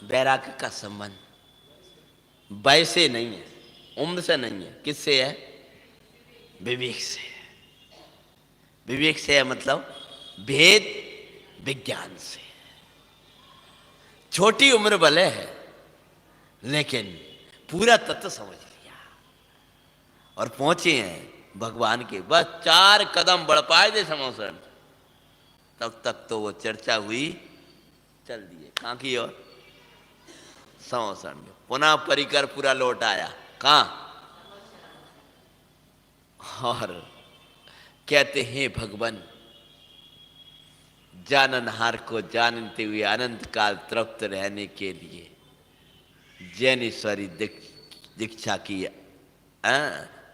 वैराग्य का संबंध वय से नहीं है, उम्र से नहीं है, किससे है? विवेक से। विवेक से है मतलब भेद विज्ञान से। छोटी उम्र भले है लेकिन पूरा तत्व समझ लिया और पहुंचे हैं भगवान के। बस 4 कदम बढ़ पाए थे समोसन, तब तक तो वो चर्चा हुई, चल दिए कहां की ओर? समोसन में। पुनः परिकर पूरा लौट आया कहां? और कहते हैं भगवान जाननहार को जानते हुए अनंत काल तृप्त रहने के लिए जैनेश्वरी दीक्षा की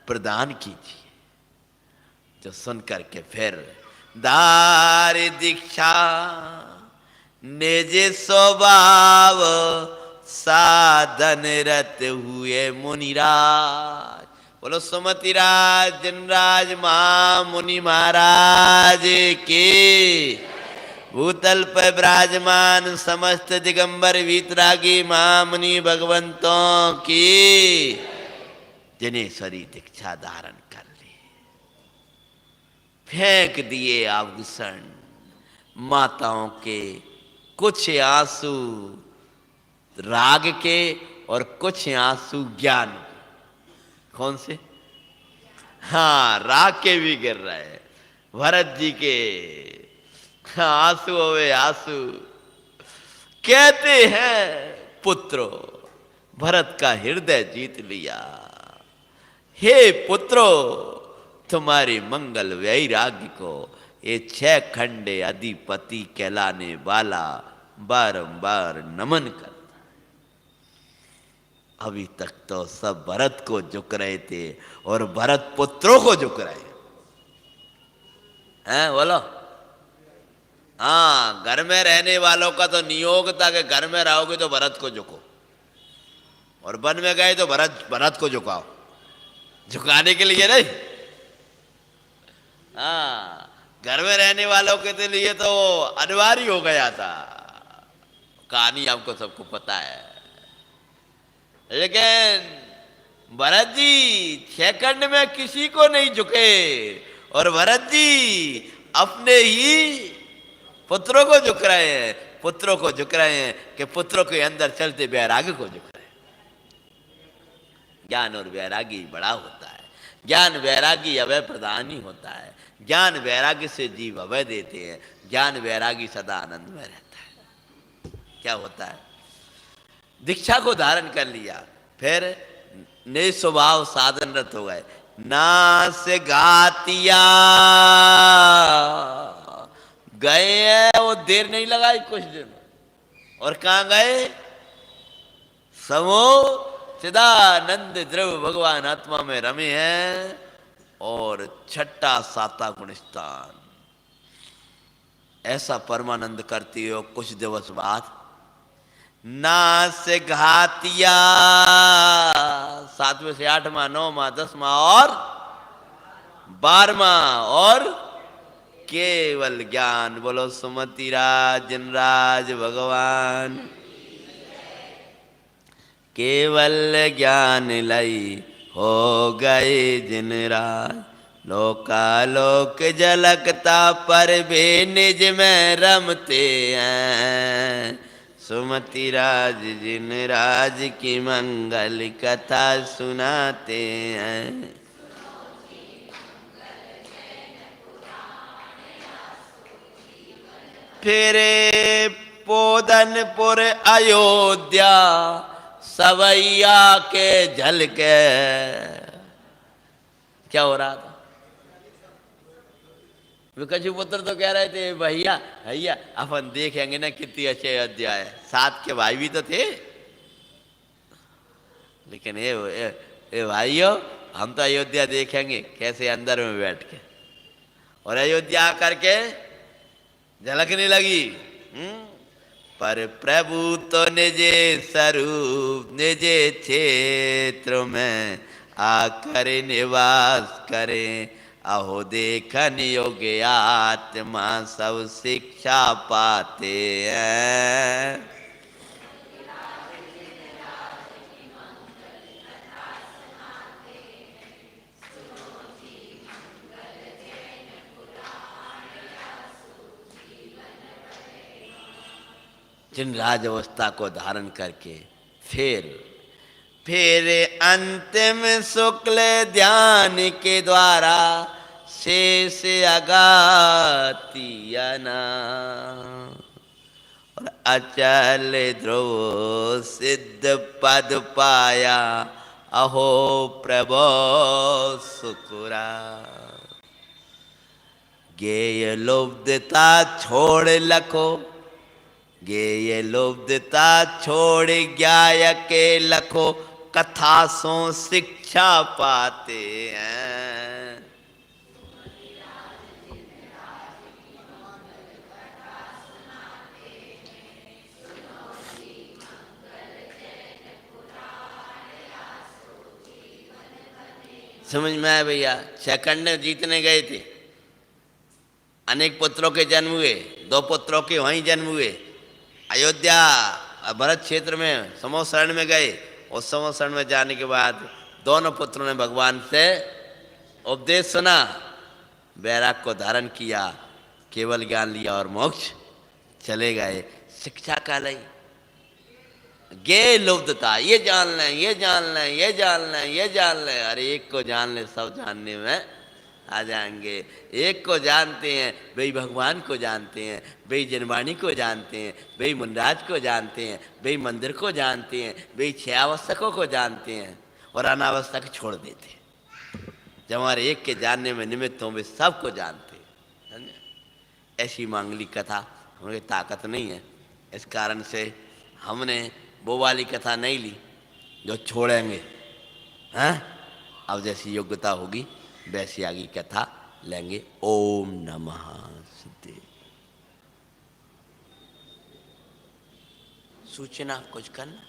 प्रदान कीजिए। जो सुन करके फिर दार दीक्षा निज स्वभाव, साधन रत हुए मुनिराज। बोलो सुमति राज जनराज मुनि महाराज के। भूतल पर विराजमान समस्त दिगंबर वीतरागी मुनि भगवंतों की। जिन्हें सरी दीक्षा धारण कर ली, फेंक दिए आभूषण। माताओं के कुछ आंसू राग के और कुछ आंसू ज्ञान के। कौन से? हाँ, राग के भी गिर रहे हैं। भरत जी के आंसू हुए आंसू। कहते हैं पुत्रो, भरत का हृदय जीत लिया। हे पुत्रो, तुम्हारे मंगल वैराग्य को ये 6 खंडे अधिपति कहलाने वाला बारंबार नमन करता। अभी तक तो सब भरत को झुक रहे थे और भरत पुत्रों को झुक रहे हैं। बोलो। हाँ, घर में रहने वालों का तो नियोग था कि घर में रहोगे तो भरत को झुको, और वन में गए तो भरत को झुकाओ। झुकाने के लिए नहीं। हाँ, घर में रहने वालों के लिए तो अनिवार्य हो गया था। कहानी आपको सबको पता है। लेकिन भरत जी 6 खंड में किसी को नहीं झुके, और भरत जी अपने ही पुत्रों को झुक रहे हैं। पुत्रों को झुक रहे हैं कि पुत्रों के अंदर चलते वैराग्य को झुक रहे हैं। ज्ञान और वैरागी बड़ा होता है। ज्ञान वैरागी अभय प्रदान ही होता है। ज्ञान वैराग्य से जीव अभय देते हैं। ज्ञान वैरागी सदा आनंद में रहता है। क्या होता है? दीक्षा को धारण कर लिया, फिर ने स्वभाव साधनरत हो गए। नास घातिया गए हैं, वो देर नहीं लगाई कुछ दिन। और कहां गए? समो चिदानंद द्रव्य भगवान आत्मा में रमे हैं। और 6ठा 7वां गुण स्थान ऐसा परमानंद करती हो। कुछ दिवस बाद नास घातिया 7वें से 8वां 9वां 10वां और 12वां और केवल ज्ञान। बोलो सुमति राज जनराज भगवान। केवल ज्ञान लई हो गए जिन राज। लोकालोक झलकता पर वे निज में रमते हैं। सुमति राज जिन राज की मंगल कथा सुनाते हैं। फिरे पोदनपुर अयोध्या सवैया के झलके। क्या हो रहा था? विकशु पुत्र तो कह रहे थे भैया भैया अपन देखेंगे ना कितनी अच्छी अयोध्या है। साथ के भाई भी तो थे, लेकिन ये भाइयों हम तो अयोध्या देखेंगे कैसे अंदर में बैठ के। और अयोध्या करके झलकने लगी। पर प्रभु तो निजे स्वरूप निजे क्षेत्र में आकर निवास करें। अहो देखन योग्य आत्मा सब शिक्षा पाते हैं। जिन राज अवस्था को धारण करके फिर अंतिम शुक्ल ध्यान के द्वारा शेष अगातियाना और अचल ध्रुव सिद्ध पद पाया। अहो प्रभो सुकुरा। गेय लुब्धता छोड़ लखो, गेय लुब्धता छोड़ ज्ञाय के लखो। कथा सो शिक्षा पाते हैं। समझ में आया भैया? सेकंड जीतने गए थे, अनेक पुत्रों के जन्म हुए, 2 पुत्रों के वहीं जन्म हुए। अयोध्या भरत क्षेत्र में समोसरण में गए। उस समोसरण में जाने के बाद दोनों पुत्रों ने भगवान से उपदेश सुना, वैराग को धारण किया, केवल ज्ञान लिया और मोक्ष चले गए। शिक्षा का लई गे लुब्धता, ये जान लें, ये जान लें, ये जान लें, ये जान लें। अरे एक को जान ले सब जानने में आ जाएंगे। एक को जानते हैं वे भगवान को जानते हैं, वे जनवाणी को जानते हैं, वे मुनराज को जानते हैं, वे मंदिर को जानते हैं, वे 6 आवश्यकों को जानते हैं और अनावश्यक छोड़ देते हैं। जब हमारे एक के जानने में निमित्त हों वे सबको जानते हैं। ऐसी मांगलिक कथा हमें ताकत नहीं है, इस कारण से हमने वो वाली कथा नहीं ली जो छोड़ेंगे। हैं? अब जैसी योग्यता होगी वैसी आगे कथा लेंगे। ओम नमः सिद्धे। सूचना कुछ करना?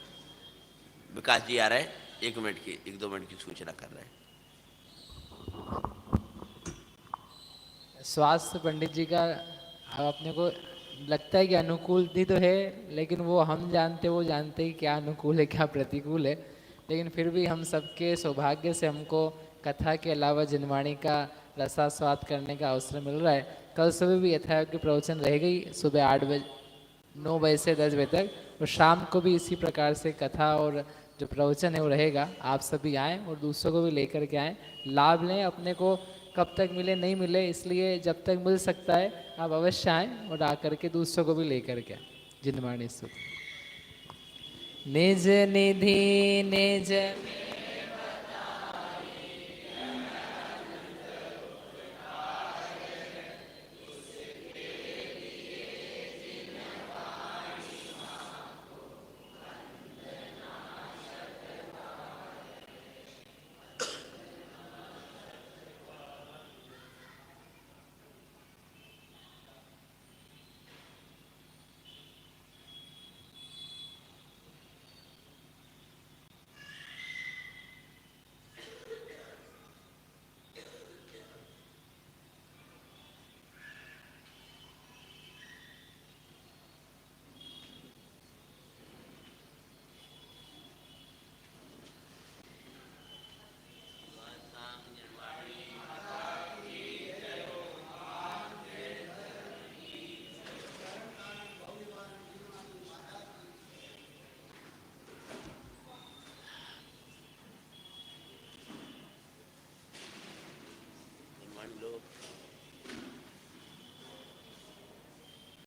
विकास जी आ रहे, 1 मिनट की 1-2 मिनट की सूचना कर रहे हैं। स्वास्थ्य पंडित जी का अपने को लगता है कि अनुकूल ही तो है, लेकिन वो हम जानते वो जानते ही क्या अनुकूल है क्या प्रतिकूल है। लेकिन फिर भी हम सबके सौभाग्य से हमको कथा के अलावा जनवाणी का रसास्वाद करने का अवसर मिल रहा है। कल सुबह भी यथायोग्य प्रवचन रहेगा ही, सुबह 8 बजे 9 बजे से 10 बजे तक, और शाम को भी इसी प्रकार से कथा और जो प्रवचन है वो रहेगा। आप सभी आएँ और दूसरों को भी लेकर के आएँ, लाभ लें। अपने को कब तक मिले नहीं मिले, इसलिए जब तक मिल सकता है आप अवश्य आएँ और आकर के दूसरों को भी लेकर के आएँ। जिनवाणी स्तुति। निज निधि निज